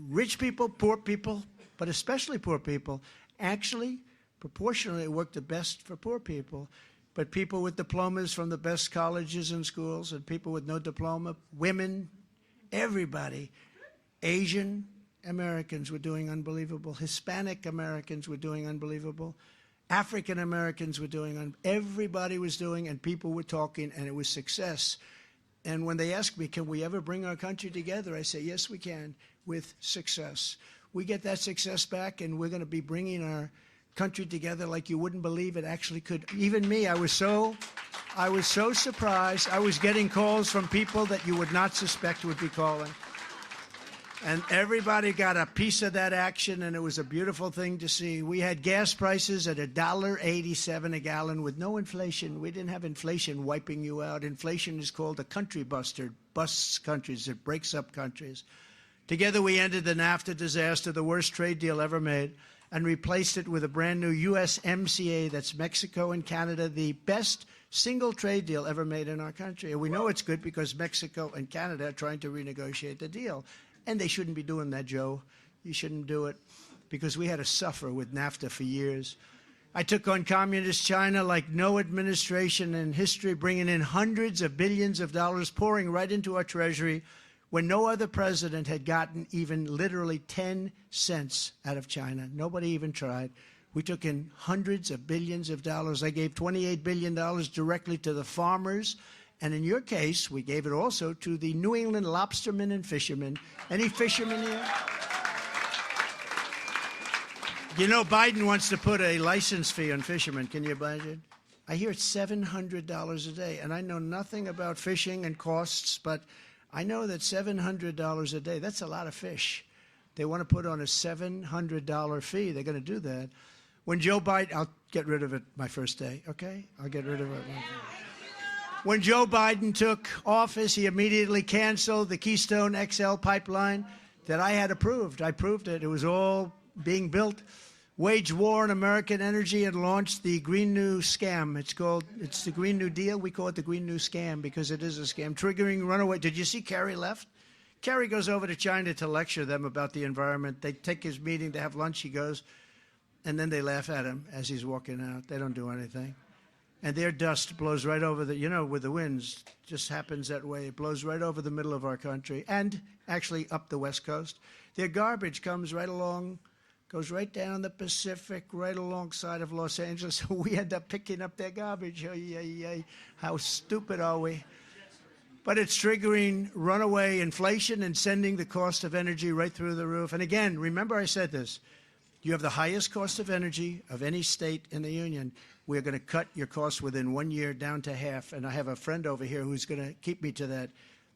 [SPEAKER 1] rich people, poor people, but especially poor people, actually, proportionally, it worked the best for poor people. But people with diplomas from the best colleges and schools and people with no diploma, women, everybody, Asian Americans were doing unbelievable. Hispanic Americans were doing unbelievable. African Americans were doing, everybody was doing, and people were talking, and it was success. And when they ask me, can we ever bring our country together? I say, yes, we can, with success. We get that success back, and we're going to be bringing our country together like you wouldn't believe it actually could. Even me, I was so surprised. I was getting calls from people that you would not suspect would be calling. And everybody got a piece of that action, and it was a beautiful thing to see. We had gas prices at $1.87 a gallon with no inflation. We didn't have inflation wiping you out. Inflation is called a country buster. It busts countries. It breaks up countries. Together we ended the NAFTA disaster, the worst trade deal ever made, and replaced it with a brand new USMCA, that's Mexico and Canada, the best single trade deal ever made in our country. And we know it's good because Mexico and Canada are trying to renegotiate the deal. And they shouldn't be doing that, Joe. You shouldn't do it because we had to suffer with NAFTA for years. I took on communist China like no administration in history, bringing in hundreds of billions of dollars, pouring right into our treasury when no other president had gotten even literally 10 cents out of China. Nobody even tried. We took in hundreds of billions of dollars. I gave $28 billion directly to the farmers. And in your case, we gave it also to the New England lobstermen and fishermen. Any fishermen here? You know, Biden wants to put a license fee on fishermen. Can you imagine? I hear it's $700 a day. And I know nothing about fishing and costs, but I know that $700 a day, that's a lot of fish. They want to put on a $700 fee. They're going to do that. When Joe Biden, I'll get rid of it my first day, okay? I'll get rid of it. When Joe Biden took office, he immediately canceled the Keystone XL pipeline that I had approved. I proved it. It was all being built. Waged war on American energy and launched the Green New Scam. It's the Green New Deal. We call it the Green New Scam because it is a scam. Triggering runaway. Did you see Kerry left? Kerry goes over to China to lecture them about the environment. They take his meeting to have lunch. He goes, and then they laugh at him as he's walking out. They don't do anything. And their dust blows right over with the winds, just happens that way. It blows right over the middle of our country and actually up the West Coast. Their garbage comes right along, goes right down the Pacific, right alongside of Los Angeles. We end up picking up their garbage. How stupid are we? But it's triggering runaway inflation and sending the cost of energy right through the roof. And again, remember I said this. You have the highest cost of energy of any state in the union. We're going to cut your costs within 1 year down to half. And I have a friend over here who's going to keep me to that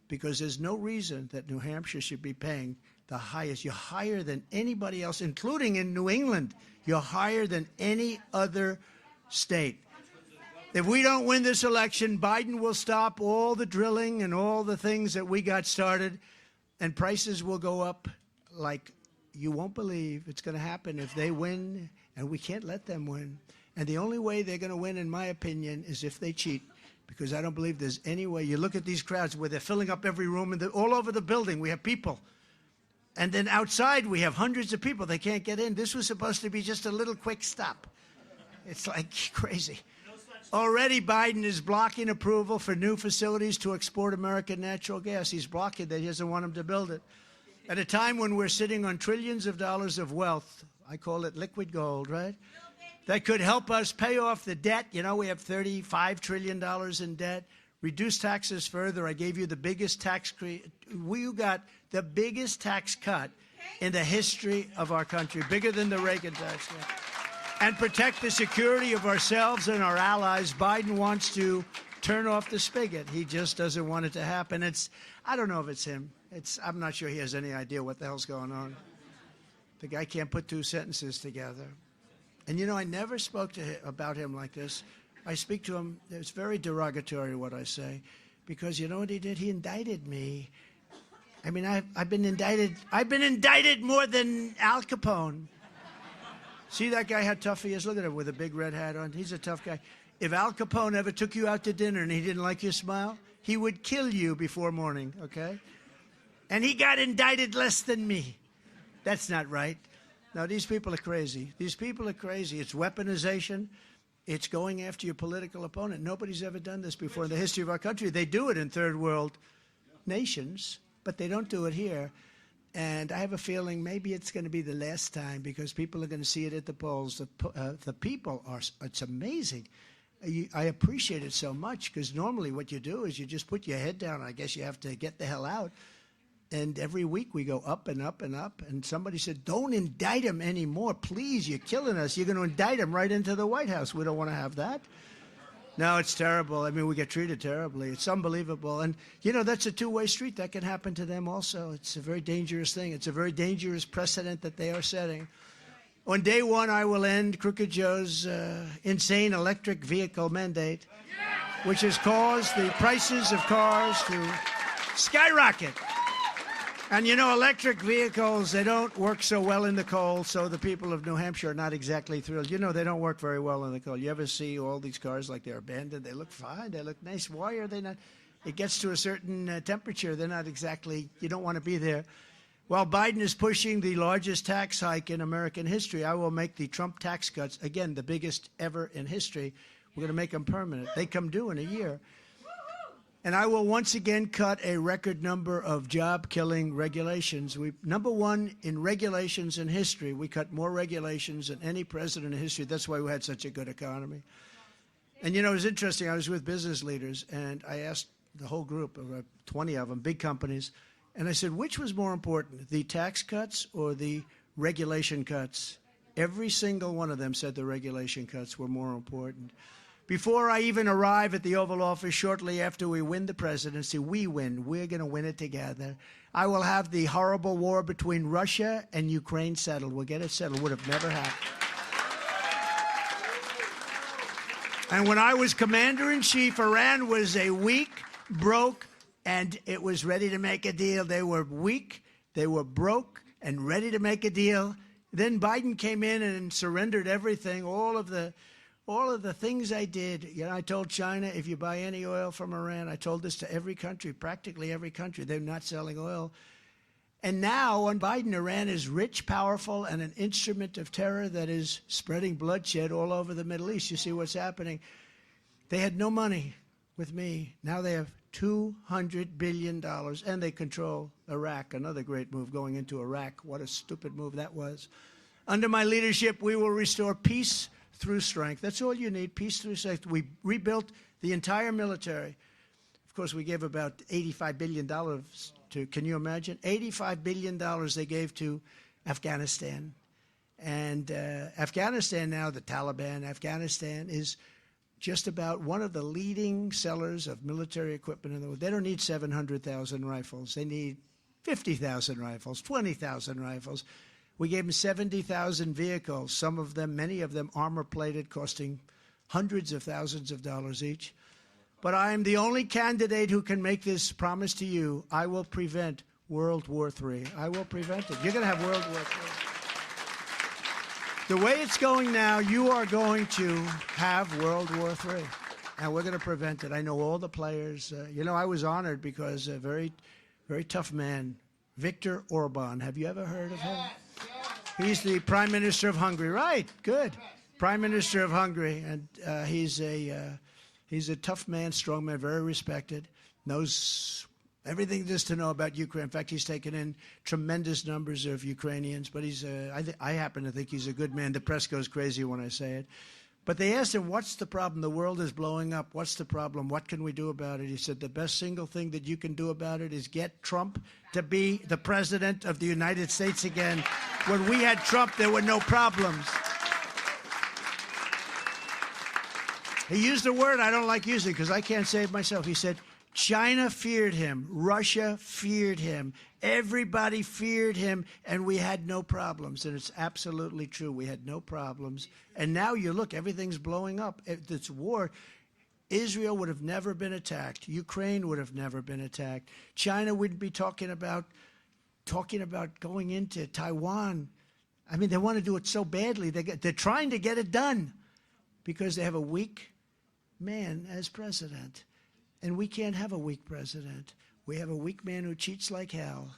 [SPEAKER 1] because there's no reason that New Hampshire should be paying the highest. You're higher than anybody else, including in New England. You're higher than any other state. If we don't win this election, Biden will stop all the drilling and all the things that we got started, and prices will go up like you won't believe. It's going to happen if they win, and we can't let them win. And the only way they're going to win, in my opinion, is if they cheat, because I don't believe there's any way. You look at these crowds where they're filling up every room, and all over the building we have people. And then outside we have hundreds of people. They can't get in. This was supposed to be just a little quick stop. It's like crazy. Already Biden is blocking approval for new facilities to export American natural gas. He's blocking that. He doesn't want them to build it. At a time when we're sitting on trillions of dollars of wealth, I call it liquid gold, right? That could help us pay off the debt. You know, we have $35 trillion in debt. Reduce taxes further. I gave you the biggest we got the biggest tax cut in the history of our country, bigger than the Reagan tax cut. And protect the security of ourselves and our allies. Biden wants to turn off the spigot. He just doesn't want it to happen. I don't know if it's him. I'm not sure he has any idea what the hell's going on. The guy can't put two sentences together. And, you know, I never spoke to him about him like this. I speak to him. It's very derogatory what I say, because you know what he did? He indicted me I mean, I've been indicted. I've been indicted more than Al Capone. See that guy, how tough he is? Look at him with a big red hat on. He's a tough guy. If Al Capone ever took you out to dinner and he didn't like your smile, he would kill you before morning, okay? And he got indicted less than me. That's not right. No, these people are crazy. These people are crazy. It's weaponization. It's going after your political opponent. Nobody's ever done this before in the history of our country. They do it in third world nations, but they don't do it here. And I have a feeling maybe it's going to be the last time because people are going to see it at the polls. The people are, it's amazing. I appreciate it so much because normally what you do is you just put your head down. I guess you have to get the hell out. And every week we go up and up and up. And somebody said, don't indict him anymore. Please, you're killing us. You're going to indict him right into the White House. We don't want to have that. No, it's terrible. I mean, we get treated terribly. It's unbelievable. And, you know, that's a two-way street. That can happen to them also. It's a very dangerous thing. It's a very dangerous precedent that they are setting. On day one, I will end Crooked Joe's insane electric vehicle mandate, which has caused the prices of cars to skyrocket. And, you know, electric vehicles, they don't work so well in the cold, so the people of New Hampshire are not exactly thrilled. You know, they don't work very well in the cold. You ever see all these cars like they're abandoned? They look fine. They look nice. Why are they not? It gets to a certain temperature. They're not exactly, you don't want to be there. While Biden is pushing the largest tax hike in American history, I will make the Trump tax cuts, again, the biggest ever in history. We're going to make them permanent. They come due in a year. And I will once again cut a record number of job-killing regulations. Number one in regulations in history. We cut more regulations than any president in history. That's why we had such a good economy. And, you know, it was interesting. I was with business leaders, and I asked the whole group, about 20 of them, big companies, and I said, which was more important, the tax cuts or the regulation cuts? Every single one of them said the regulation cuts were more important. Before I even arrive at the Oval Office, shortly after we win the presidency, we win. We're going to win it together. I will have the horrible war between Russia and Ukraine settled. We'll get it settled. Would have never happened. And when I was commander-in-chief, Iran was a weak, broke, and it was ready to make a deal. They were weak, they were broke, and ready to make a deal. Then Biden came in and surrendered everything, all of the things I did. You know, I told China, if you buy any oil from Iran, I told this to every country, practically every country, they're not selling oil. And now, on Biden, Iran is rich, powerful, and an instrument of terror that is spreading bloodshed all over the Middle East. You see what's happening. They had no money with me. Now they have $200 billion, and they control Iraq. Another great move, going into Iraq. What a stupid move that was. Under my leadership, we will restore peace through strength. That's all you need, peace through strength. We rebuilt the entire military. Of course, we gave about $85 billion to, can you imagine? $85 billion they gave to Afghanistan. And Afghanistan now, the Taliban, Afghanistan is just about one of the leading sellers of military equipment in the world. They don't need 700,000 rifles. They need 50,000 rifles, 20,000 rifles. We gave them 70,000 vehicles, some of them, many of them armor-plated, costing hundreds of thousands of dollars each. But I am the only candidate who can make this promise to you. I will prevent World War III. I will prevent it. You're going to have World War III. The way it's going now, you are going to have World War III, and we're going to prevent it. I know all the players. You know, I was honored because a very, very tough man, Viktor Orban. Have you ever heard of him? He's the Prime Minister of Hungary. Right, good. Prime Minister of Hungary, and he's a tough man, strong man, very respected, knows everything there is to know about Ukraine. In fact, he's taken in tremendous numbers of Ukrainians, but I happen to think he's a good man. The press goes crazy when I say it. But they asked him, what's the problem? The world is blowing up. What's the problem? What can we do about it? He said, the best single thing that you can do about it is get Trump to be the president of the United States again. When we had Trump, there were no problems. He used a word I don't like using because I can't say it myself. He said, China feared him. Russia feared him. Everybody feared him, and we had no problems. And it's absolutely true. We had no problems. And now you look, everything's blowing up. This war, Israel would have never been attacked. Ukraine would have never been attacked. China wouldn't be talking about going into Taiwan. I mean, they want to do it so badly. They're trying to get it done because they have a weak man as president. And we can't have a weak president. We have a weak man who cheats like hell.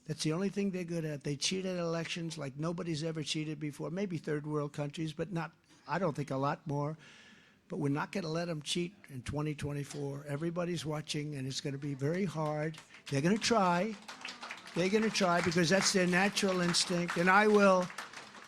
[SPEAKER 1] That's the only thing they're good at. They cheat at elections like nobody's ever cheated before. Maybe third world countries, but not, I don't think, a lot more. But we're not going to let them cheat in 2024. Everybody's watching, and it's going to be very hard. They're going to try. They're going to try because that's their natural instinct. And I will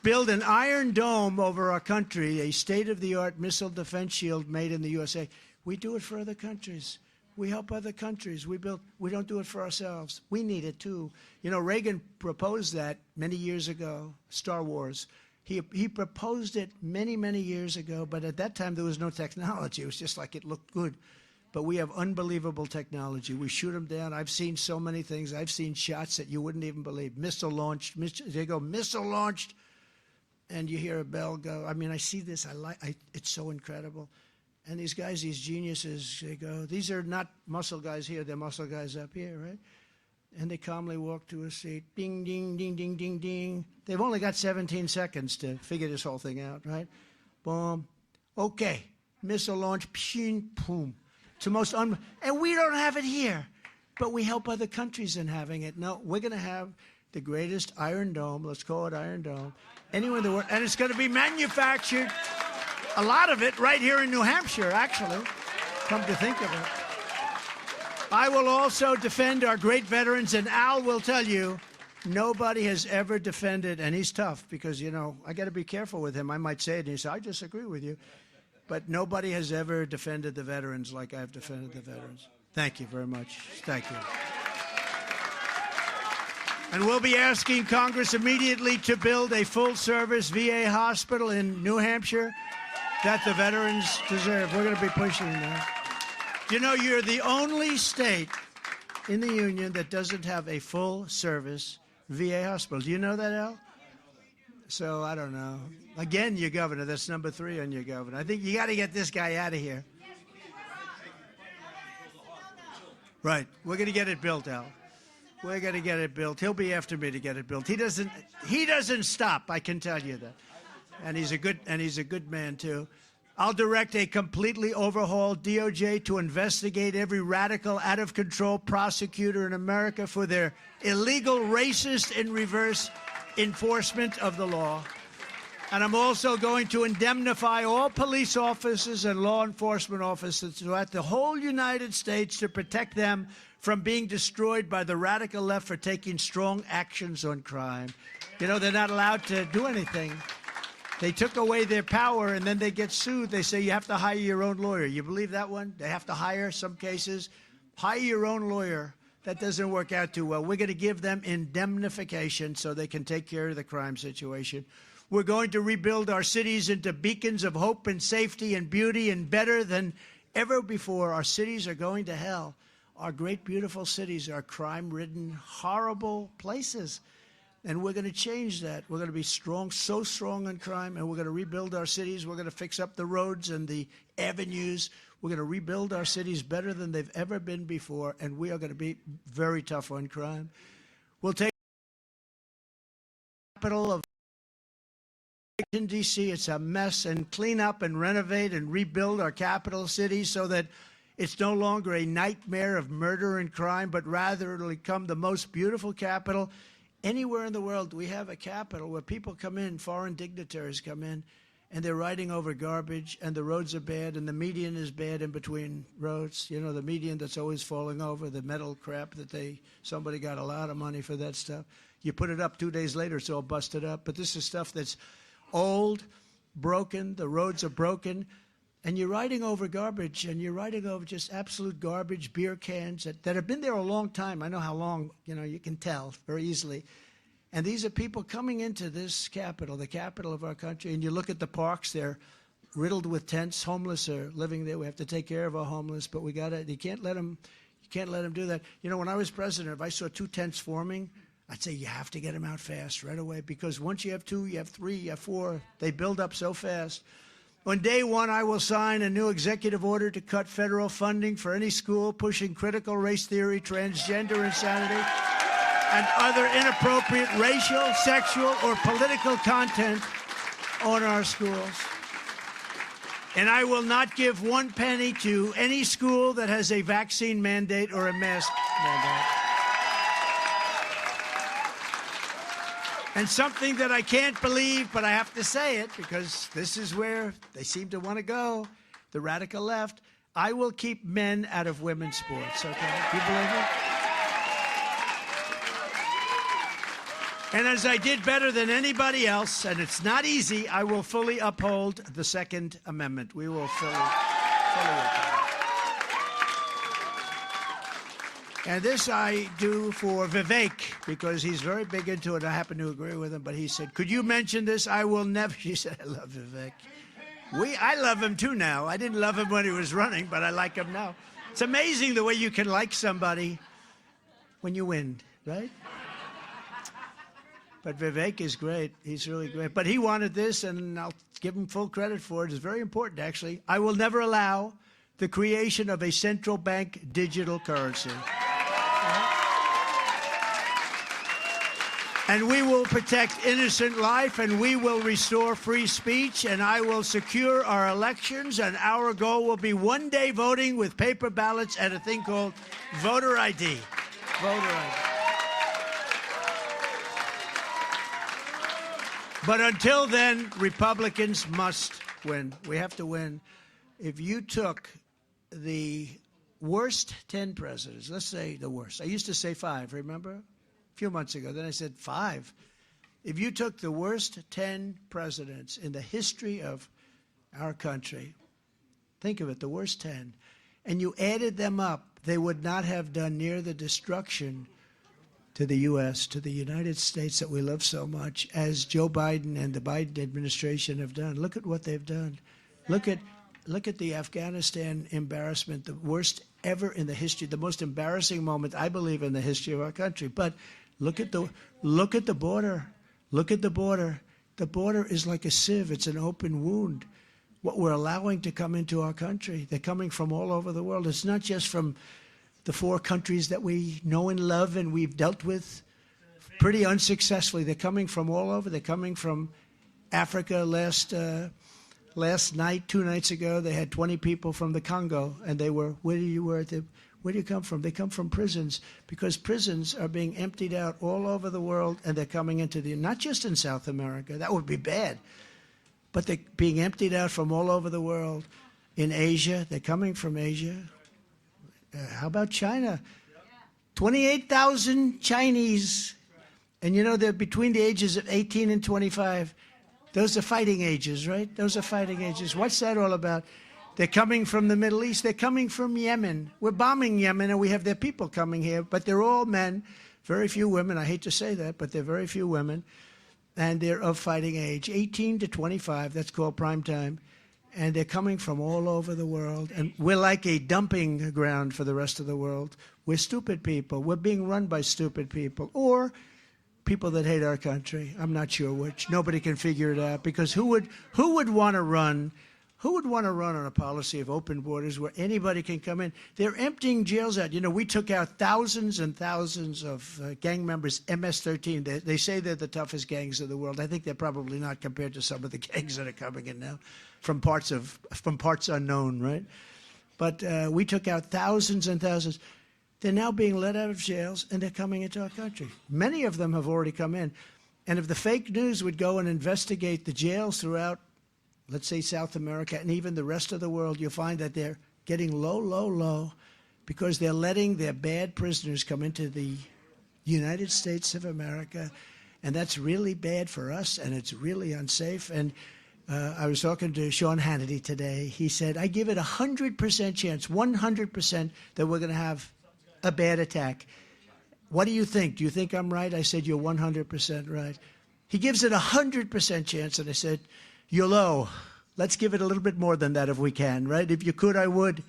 [SPEAKER 1] build an iron dome over our country, a state-of-the-art missile defense shield made in the USA. We do it for other countries. We help other countries. We don't do it for ourselves. We need it too. You know, Reagan proposed that many years ago, Star Wars. He proposed it many, many years ago, but at that time there was no technology. It was just like it looked good. But we have unbelievable technology. We shoot them down. I've seen so many things. I've seen shots that you wouldn't even believe. Missile launched. They go, missile launched, and you hear a bell go. I mean, I see this. It's so incredible. And these guys, these geniuses, they go, these are not muscle guys here. They're muscle guys up here, right? And they calmly walk to a seat. Ding, ding, ding, ding, ding, ding. They've only got 17 seconds to figure this whole thing out, right? Boom. Okay. Missile launch. Pshing, boom. It's the most and we don't have it here. But we help other countries in having it. No, we're going to have the greatest Iron Dome. Let's call it Iron Dome. Anywhere in the world. And it's going to be manufactured, a lot of it, right here in New Hampshire, actually, come to think of it. I will also defend our great veterans, and Al will tell you, nobody has ever defended, and he's tough because, you know, I got to be careful with him. I might say it, and he says, I disagree with you. But nobody has ever defended the veterans like I've defended the veterans. Thank you very much. Thank you. And we'll be asking Congress immediately to build a full-service VA hospital in New Hampshire that the veterans deserve. We're going to be pushing that. You know, you're the only state in the union that doesn't have a full-service VA hospital. Do you know that, Al? So, I don't know. Again, your governor. That's number 3 on your governor. I think you got to get this guy out of here. Right. We're going to get it built, Al. We're going to get it built. He'll be after me to get it built. He doesn't stop, I can tell you that. And he's a good man, too. I'll direct a completely overhauled DOJ to investigate every radical, out-of-control prosecutor in America for their illegal, racist, and reverse enforcement of the law. And I'm also going to indemnify all police officers and law enforcement officers throughout the whole United States to protect them from being destroyed by the radical left for taking strong actions on crime. You know, they're not allowed to do anything. They took away their power, and then they get sued. They say you have to hire your own lawyer. You believe that one? They have to hire, some cases. Hire your own lawyer. That doesn't work out too well. We're going to give them indemnification so they can take care of the crime situation. We're going to rebuild our cities into beacons of hope and safety and beauty, and better than ever before. Our cities are going to hell. Our great, beautiful cities are crime-ridden, horrible places. And we're going to change that. We're going to be strong, so strong on crime, and we're going to rebuild our cities. We're going to fix up the roads and the avenues. We're going to rebuild our cities better than they've ever been before, and we are going to be very tough on crime. We'll take the capital of Washington, D.C. It's a mess, and clean up and renovate and rebuild our capital city so that it's no longer a nightmare of murder and crime, but rather it'll become the most beautiful capital anywhere in the world. We have a capital where people come in, foreign dignitaries come in, and they're riding over garbage, and the roads are bad, and the median is bad in between roads. You know, the median that's always falling over, the metal crap that somebody got a lot of money for that stuff. You put it up 2 days later, it's all busted up. But this is stuff that's old, broken, the roads are broken, and you're riding over garbage, and you're riding over just absolute garbage, beer cans that have been there a long time. I know how long, you know, you can tell very easily. And these are people coming into this capital, the capital of our country, and you look at the parks, they're riddled with tents. Homeless are living there. We have to take care of our homeless, but you can't let them do that. You know, when I was president, if I saw 2 tents forming, I'd say you have to get them out fast right away, because once you have 2, you have 3, you have 4. They build up so fast. On day one, I will sign a new executive order to cut federal funding for any school pushing critical race theory, transgender insanity, and other inappropriate racial, sexual, or political content on our schools. And I will not give 1 penny to any school that has a vaccine mandate or a mask mandate. And something that I can't believe, but I have to say it because this is where they seem to want to go, the radical left. I will keep men out of women's sports, okay? Do you believe it? And as I did better than anybody else, and it's not easy, I will fully uphold the Second Amendment. We will fully uphold it. And this I do for Vivek, because he's very big into it. I happen to agree with him, but he said, could you mention this? I will never. He said, I love Vivek. I love him too now. I didn't love him when he was running, but I like him now. It's amazing the way you can like somebody when you win, right? But Vivek is great. He's really great. But he wanted this, and I'll give him full credit for it. It's very important, actually. I will never allow the creation of a central bank digital currency. And we will protect innocent life, and we will restore free speech, and I will secure our elections, and our goal will be one-day voting with paper ballots and a thing called voter ID. Voter ID. But until then, Republicans must win. We have to win. If you took the worst 10 presidents, let's say the worst. I used to say 5, remember? A few months ago. Then I said 5. If you took the worst 10 presidents in the history of our country, think of it, the worst 10, and you added them up, they would not have done near the destruction to the U.S., to the United States that we love so much, as Joe Biden and the Biden administration have done. Look at what they've done. Look at the Afghanistan embarrassment, the worst ever in the history, the most embarrassing moment, I believe, in the history of our country. But look at the border. Look at the border. The border is like a sieve. It's an open wound. What we're allowing to come into our country, they're coming from all over the world. It's not just from the 4 countries that we know and love and we've dealt with pretty unsuccessfully. They're coming from all over. They're coming from Africa. Last night, 2 nights ago, they had 20 people from the Congo, and they were, where do you come from? They come from prisons, because prisons are being emptied out all over the world, and they're coming into not just in South America, that would be bad, but they're being emptied out from all over the world. In Asia, they're coming from Asia. How about China? 28,000 Chinese, and you know, they're between the ages of 18 and 25. Those are fighting ages, right? Those are fighting ages. What's that all about? They're coming from the Middle East. They're coming from Yemen. We're bombing Yemen, and we have their people coming here, but they're all men, very few women. I hate to say that, but they're very few women, and they're of fighting age, 18 to 25. That's called prime time, and they're coming from all over the world, and we're like a dumping ground for the rest of the world. We're stupid people. We're being run by stupid people, or people that hate our country. I'm not sure which. Nobody can figure it out, because who would want to run? Who would want to run on a policy of open borders where anybody can come in? They're emptying jails out. You know, we took out thousands and thousands of gang members, MS-13. They say they're the toughest gangs in the world. I think they're probably not compared to some of the gangs that are coming in now from parts unknown, right? But we took out thousands and thousands. They're now being let out of jails, and they're coming into our country. Many of them have already come in. And if the fake news would go and investigate the jails throughout, let's say, South America and even the rest of the world, you'll find that they're getting low, because they're letting their bad prisoners come into the United States of America. And that's really bad for us, and it's really unsafe. And I was talking to Sean Hannity today. He said, I give it 100% chance, 100%, that we're going to have a bad attack. What do you think? Do you think I'm right? I said, you're 100% right. He gives it 100% chance, and I said, you're low. Let's give it a little bit more than that if we can, right? If you could, I would.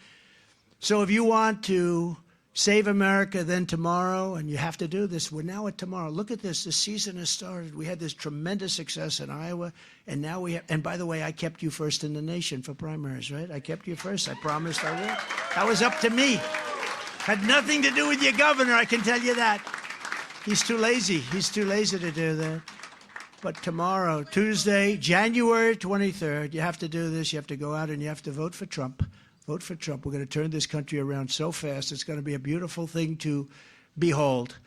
[SPEAKER 1] So if you want to Save America, then tomorrow, and you have to do this. We're now at tomorrow. Look at this. The season has started. We had this tremendous success in Iowa, and now we have, and by the way, I kept you first in the nation for primaries, right? I kept you first. I promised I would. That was up to me. Had nothing to do with your governor, I can tell you that. He's too lazy. He's too lazy to do that. But tomorrow, Tuesday, January 23rd, you have to do this. You have to go out and you have to vote for Trump. Vote for Trump. We're going to turn this country around so fast. It's going to be a beautiful thing to behold.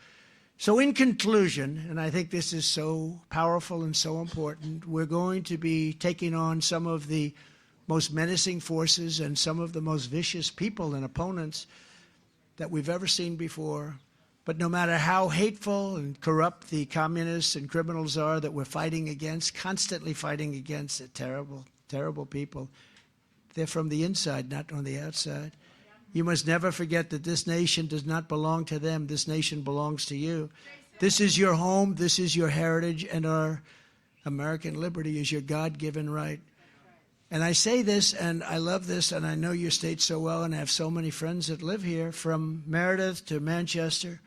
[SPEAKER 1] So in conclusion, and I think this is so powerful and so important, we're going to be taking on some of the most menacing forces and some of the most vicious people and opponents that we've ever seen before. But no matter how hateful and corrupt the communists and criminals are that we're fighting against, constantly fighting against, terrible, terrible people, they're from the inside, not on the outside. You must never forget that this nation does not belong to them. This nation belongs to you. This is your home. This is your heritage. And our American liberty is your God-given right. And I say this, and I love this, and I know your state so well, and I have so many friends that live here, from Meredith to Manchester,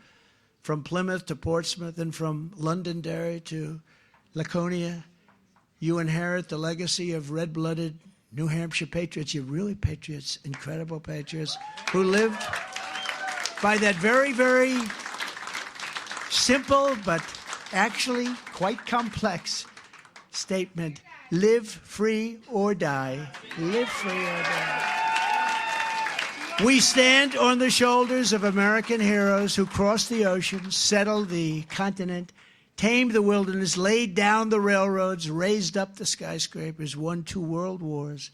[SPEAKER 1] from Plymouth to Portsmouth, and from Londonderry to Laconia. You inherit the legacy of red-blooded New Hampshire patriots. You're really patriots, incredible patriots, who lived by that very, very simple but actually quite complex statement: live free or die. Live free or die. We stand on the shoulders of American heroes who crossed the oceans, settled the continent, tamed the wilderness, laid down the railroads, raised up the skyscrapers, won 2 world wars,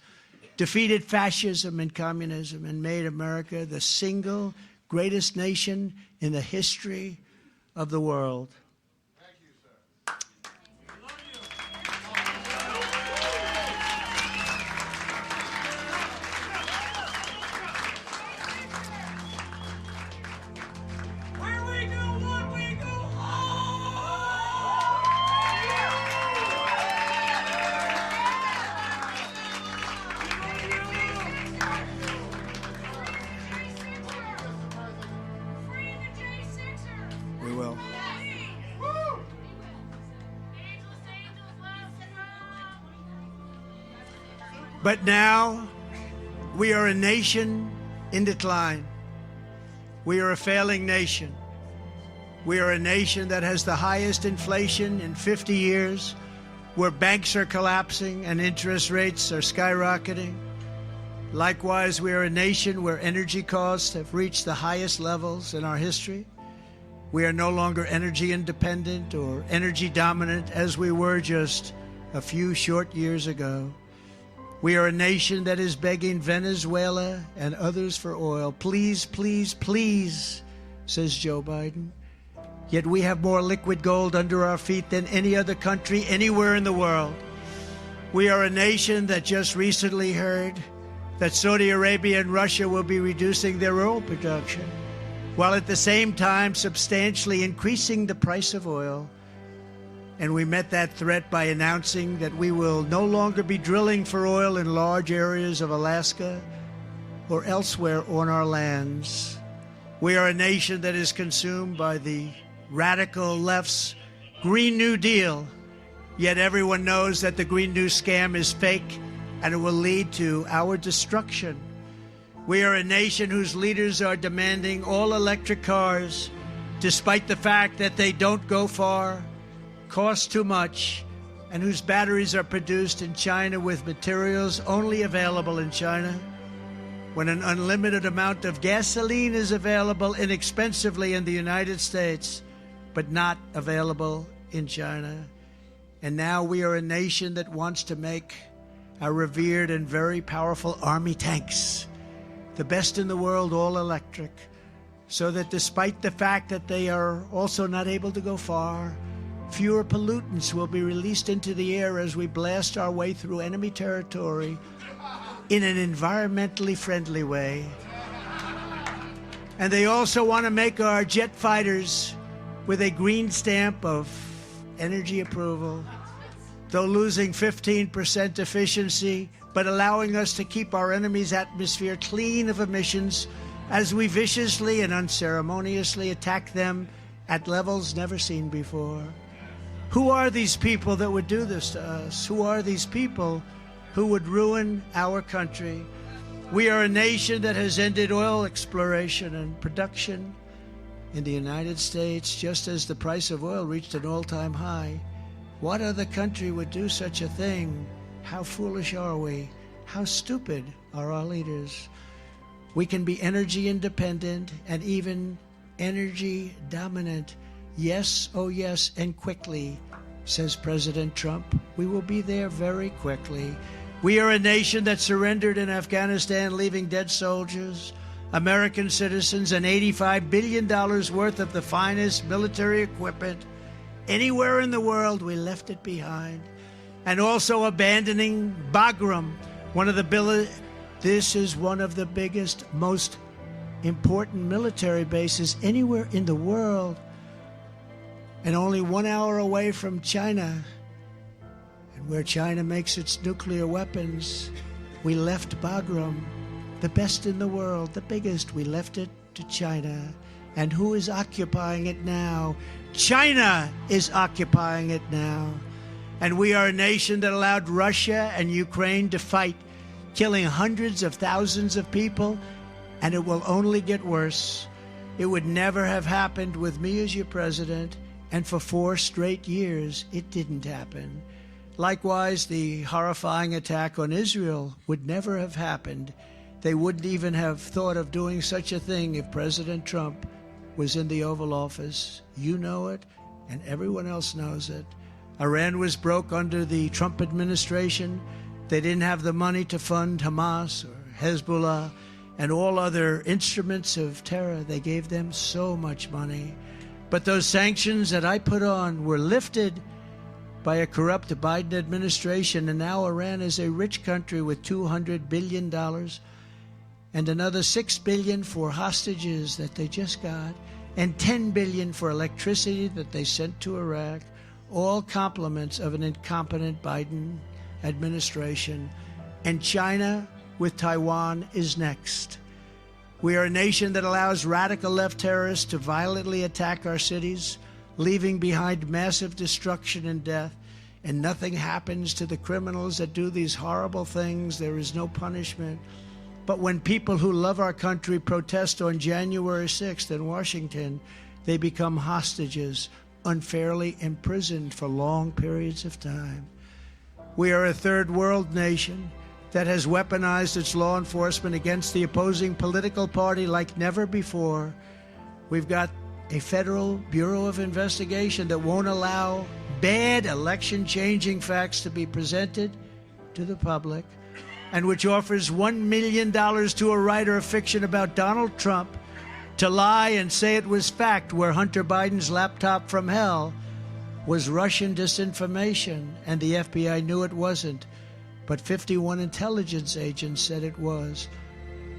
[SPEAKER 1] defeated fascism and communism, and made America the single greatest nation in the history of the world.
[SPEAKER 4] Thank you, sir.
[SPEAKER 5] Where we go, what we go
[SPEAKER 1] We will. But now we are a nation in decline. We are a failing nation. We are a nation that has the highest inflation in 50 years, where banks are collapsing and interest rates are skyrocketing. Likewise, we are a nation where energy costs have reached the highest levels in our history. We are no longer energy independent or energy dominant as we were just a few short years ago. We are a nation that is begging Venezuela and others for oil. Please, please, please, says Joe Biden. Yet we have more liquid gold under our feet than any other country anywhere in the world. We are a nation that just recently heard that Saudi Arabia and Russia will be reducing their oil production, while at the same time substantially increasing the price of oil. And we met that threat by announcing that we will no longer be drilling for oil in large areas of Alaska or elsewhere on our lands. We are a nation that is consumed by the radical left's Green New Deal, yet everyone knows that the Green New scam is fake and it will lead to our destruction. We are a nation whose leaders are demanding all electric cars, despite the fact that they don't go far, cost too much, and whose batteries are produced in China with materials only available in China, when an unlimited amount of gasoline is available inexpensively in the United States, but not available in China. And now we are a nation that wants to make our revered and very powerful army tanks the best in the world, all electric, so that despite the fact that they are also not able to go far, fewer pollutants will be released into the air as we blast our way through enemy territory in an environmentally friendly way. And they also want to make our jet fighters with a green stamp of energy approval, though losing 15% efficiency, but allowing us to keep our enemy's atmosphere clean of emissions as we viciously and unceremoniously attack them at levels never seen before. Who are these people that would do this to us? Who are these people who would ruin our country? We are a nation that has ended oil exploration and production in the United States just as the price of oil reached an all-time high. What other country would do such a thing? How foolish are we? How stupid are our leaders? We can be energy independent and even energy dominant. Yes, oh yes, and quickly, says President Trump. We will be there very quickly. We are a nation that surrendered in Afghanistan, leaving dead soldiers, American citizens, and $85 billion worth of the finest military equipment. Anywhere in the world, we left it behind. And also abandoning Bagram, this is one of the biggest, most important military bases anywhere in the world, and only 1 hour away from China, and where China makes its nuclear weapons. We left Bagram, the best in the world, the biggest. We left it to China. And who is occupying it now? China is occupying it now. And we are a nation that allowed Russia and Ukraine to fight, killing hundreds of thousands of people, and it will only get worse. It would never have happened with me as your president, and for 4 straight years, it didn't happen. Likewise, the horrifying attack on Israel would never have happened. They wouldn't even have thought of doing such a thing if President Trump was in the Oval Office. You know it, and everyone else knows it. Iran was broke under the Trump administration. They didn't have the money to fund Hamas or Hezbollah and all other instruments of terror. They gave them so much money. But those sanctions that I put on were lifted by a corrupt Biden administration, and now Iran is a rich country with $200 billion and another $6 billion for hostages that they just got, and $10 billion for electricity that they sent to Iraq, all compliments of an incompetent Biden administration. And China with Taiwan is next. We are a nation that allows radical left terrorists to violently attack our cities, leaving behind massive destruction and death, and nothing happens to the criminals that do these horrible things. There is no punishment. But when people who love our country protest on January 6th in Washington, they become hostages, unfairly imprisoned for long periods of time. We are a third world nation that has weaponized its law enforcement against the opposing political party like never before. We've got a federal Bureau of Investigation that won't allow bad election-changing facts to be presented to the public, and which offers $1 million to a writer of fiction about Donald Trump to lie and say it was fact, where Hunter Biden's laptop from hell was Russian disinformation, and the FBI knew it wasn't, but 51 intelligence agents said it was.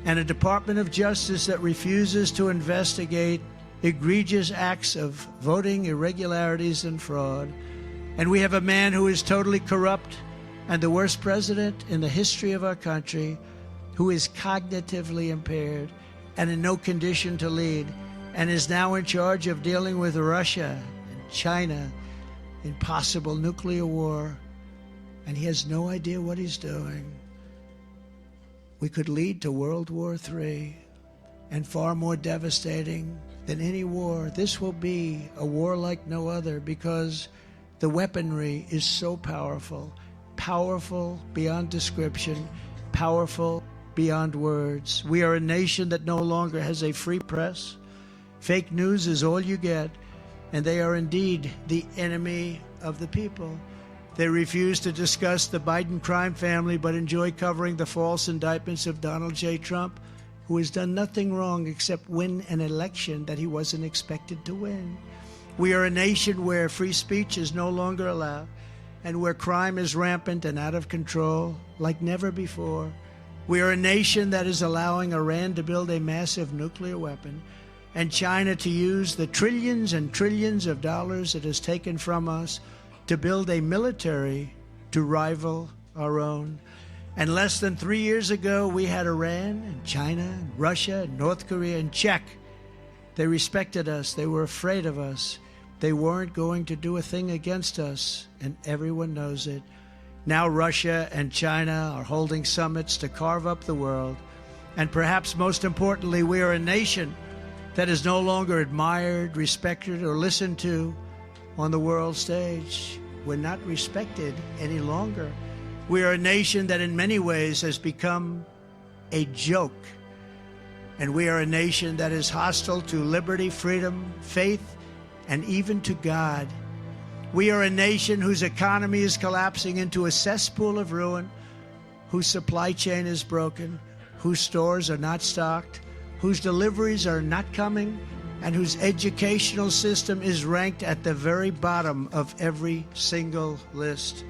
[SPEAKER 1] And a Department of Justice that refuses to investigate egregious acts of voting irregularities and fraud. And we have a man who is totally corrupt and the worst president in the history of our country, who is cognitively impaired and in no condition to lead, and is now in charge of dealing with Russia and China in possible nuclear war, and he has no idea what he's doing. We could lead to World War III, and far more devastating than any war. This will be a war like no other, because the weaponry is so powerful, powerful beyond description, powerful beyond words. We are a nation that no longer has a free press. Fake news is all you get, and they are indeed the enemy of the people. They refuse to discuss the Biden crime family, but enjoy covering the false indictments of Donald J. Trump, who has done nothing wrong except win an election that he wasn't expected to win. We are a nation where free speech is no longer allowed, and where crime is rampant and out of control like never before. We are a nation that is allowing Iran to build a massive nuclear weapon, and China to use the trillions and trillions of dollars it has taken from us to build a military to rival our own. And less than 3 years ago, we had Iran and China and Russia and North Korea in check. They respected us. They were afraid of us. They weren't going to do a thing against us, and everyone knows it. Now Russia and China are holding summits to carve up the world. And perhaps most importantly, we are a nation that is no longer admired, respected, or listened to on the world stage. We're not respected any longer. We are a nation that in many ways has become a joke. And we are a nation that is hostile to liberty, freedom, faith, and even to God. We are a nation whose economy is collapsing into a cesspool of ruin, whose supply chain is broken, whose stores are not stocked, whose deliveries are not coming, and whose educational system is ranked at the very bottom of every single list.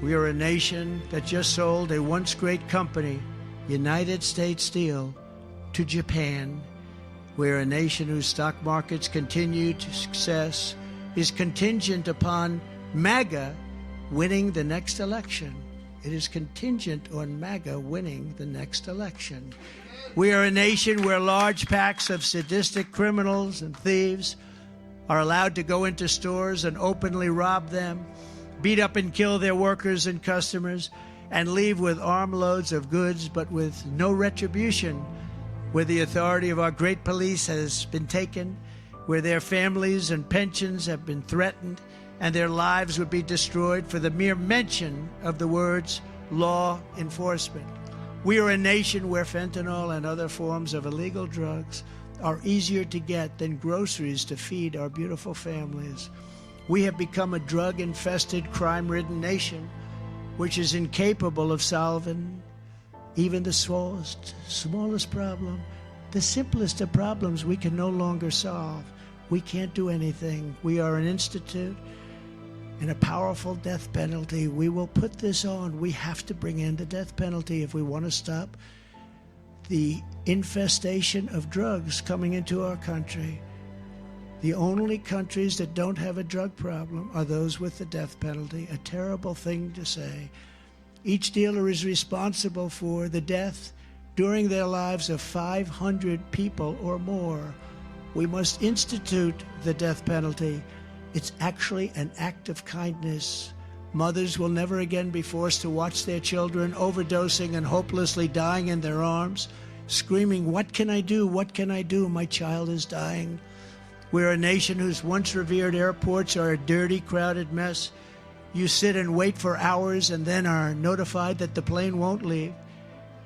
[SPEAKER 1] We are a nation that just sold a once great company, United States Steel, to Japan. We are a nation whose stock market's continued success is contingent upon MAGA winning the next election. It is contingent on MAGA winning the next election. We are a nation where large packs of sadistic criminals and thieves are allowed to go into stores and openly rob them, beat up and kill their workers and customers, and leave with armloads of goods but with no retribution, where the authority of our great police has been taken, where their families and pensions have been threatened, and their lives would be destroyed for the mere mention of the words law enforcement. We are a nation where fentanyl and other forms of illegal drugs are easier to get than groceries to feed our beautiful families. We have become a drug-infested, crime-ridden nation, which is incapable of solving even the smallest problem. The simplest of problems we can no longer solve. We can't do anything. We are an institute and a powerful death penalty. We will put this on. We have to bring in the death penalty if we want to stop the infestation of drugs coming into our country. The only countries that don't have a drug problem are those with the death penalty. A terrible thing to say. Each dealer is responsible for the death during their lives of 500 people or more. We must institute the death penalty. It's actually an act of kindness. Mothers will never again be forced to watch their children overdosing and hopelessly dying in their arms, screaming, "What can I do? What can I do? My child is dying." We're a nation whose once revered airports are a dirty, crowded mess. You sit and wait for hours and then are notified that the plane won't leave.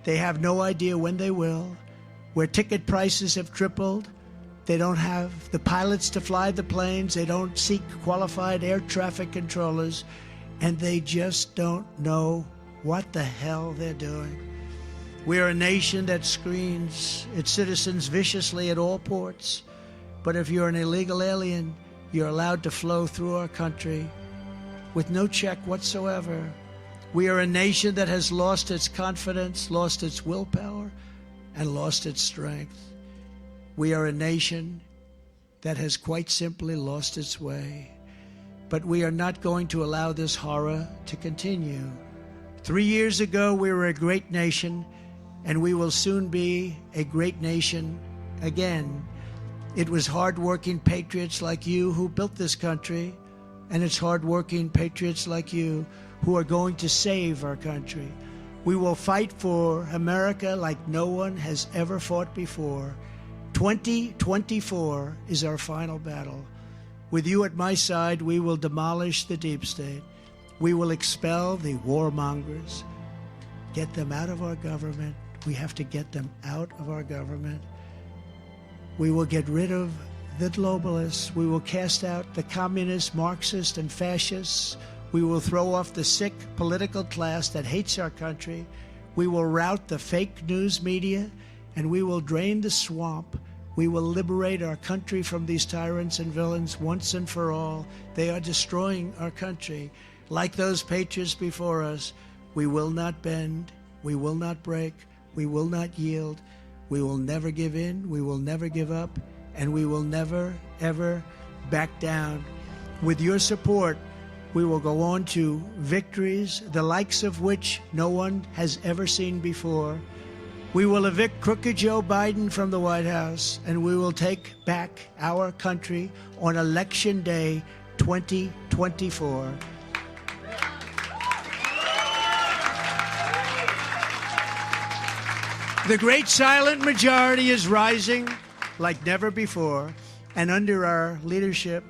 [SPEAKER 1] They have no idea when they will. Where ticket prices have tripled, they don't have the pilots to fly the planes, they don't seek qualified air traffic controllers, and they just don't know what the hell they're doing. We are a nation that screens its citizens viciously at all ports. But if you're an illegal alien, you're allowed to flow through our country with no check whatsoever. We are a nation that has lost its confidence, lost its willpower, and lost its strength. We are a nation that has quite simply lost its way. But we are not going to allow this horror to continue. 3 years ago, we were a great nation, and we will soon be a great nation again. It was hard-working patriots like you who built this country, and it's hard-working patriots like you who are going to save our country. We will fight for America like no one has ever fought before. 2024 is our final battle. With you at my side, we will demolish the deep state. We will expel the warmongers, get them out of our government. We have to get them out of our government. We will get rid of the globalists. We will cast out the communists, Marxists, and fascists. We will throw off the sick political class that hates our country. We will rout the fake news media, and we will drain the swamp. We will liberate our country from these tyrants and villains once and for all. They are destroying our country. Like those patriots before us, we will not bend, we will not break, we will not yield. We will never give in, we will never give up, and we will never, ever back down. With your support, We will go on to victories, the likes of which no one has ever seen before. We will evict crooked Joe Biden from the White House, and we will take back our country on Election Day 2024. The great silent majority is rising like never before, and under our leadership,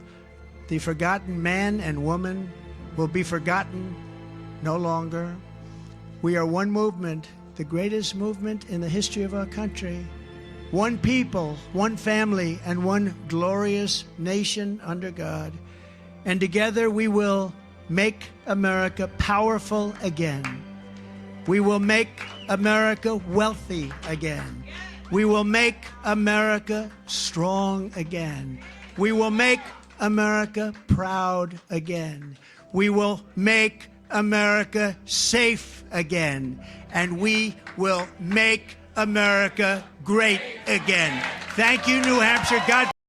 [SPEAKER 1] the forgotten man and woman will be forgotten no longer. We are one movement, the greatest movement in the history of our country. One people, one family, and one glorious nation under God. And together we will make America powerful again. We will make America wealthy again. We will make America strong again. We will make America proud again. We will make America safe again. And we will make America great again. Thank you, New Hampshire. God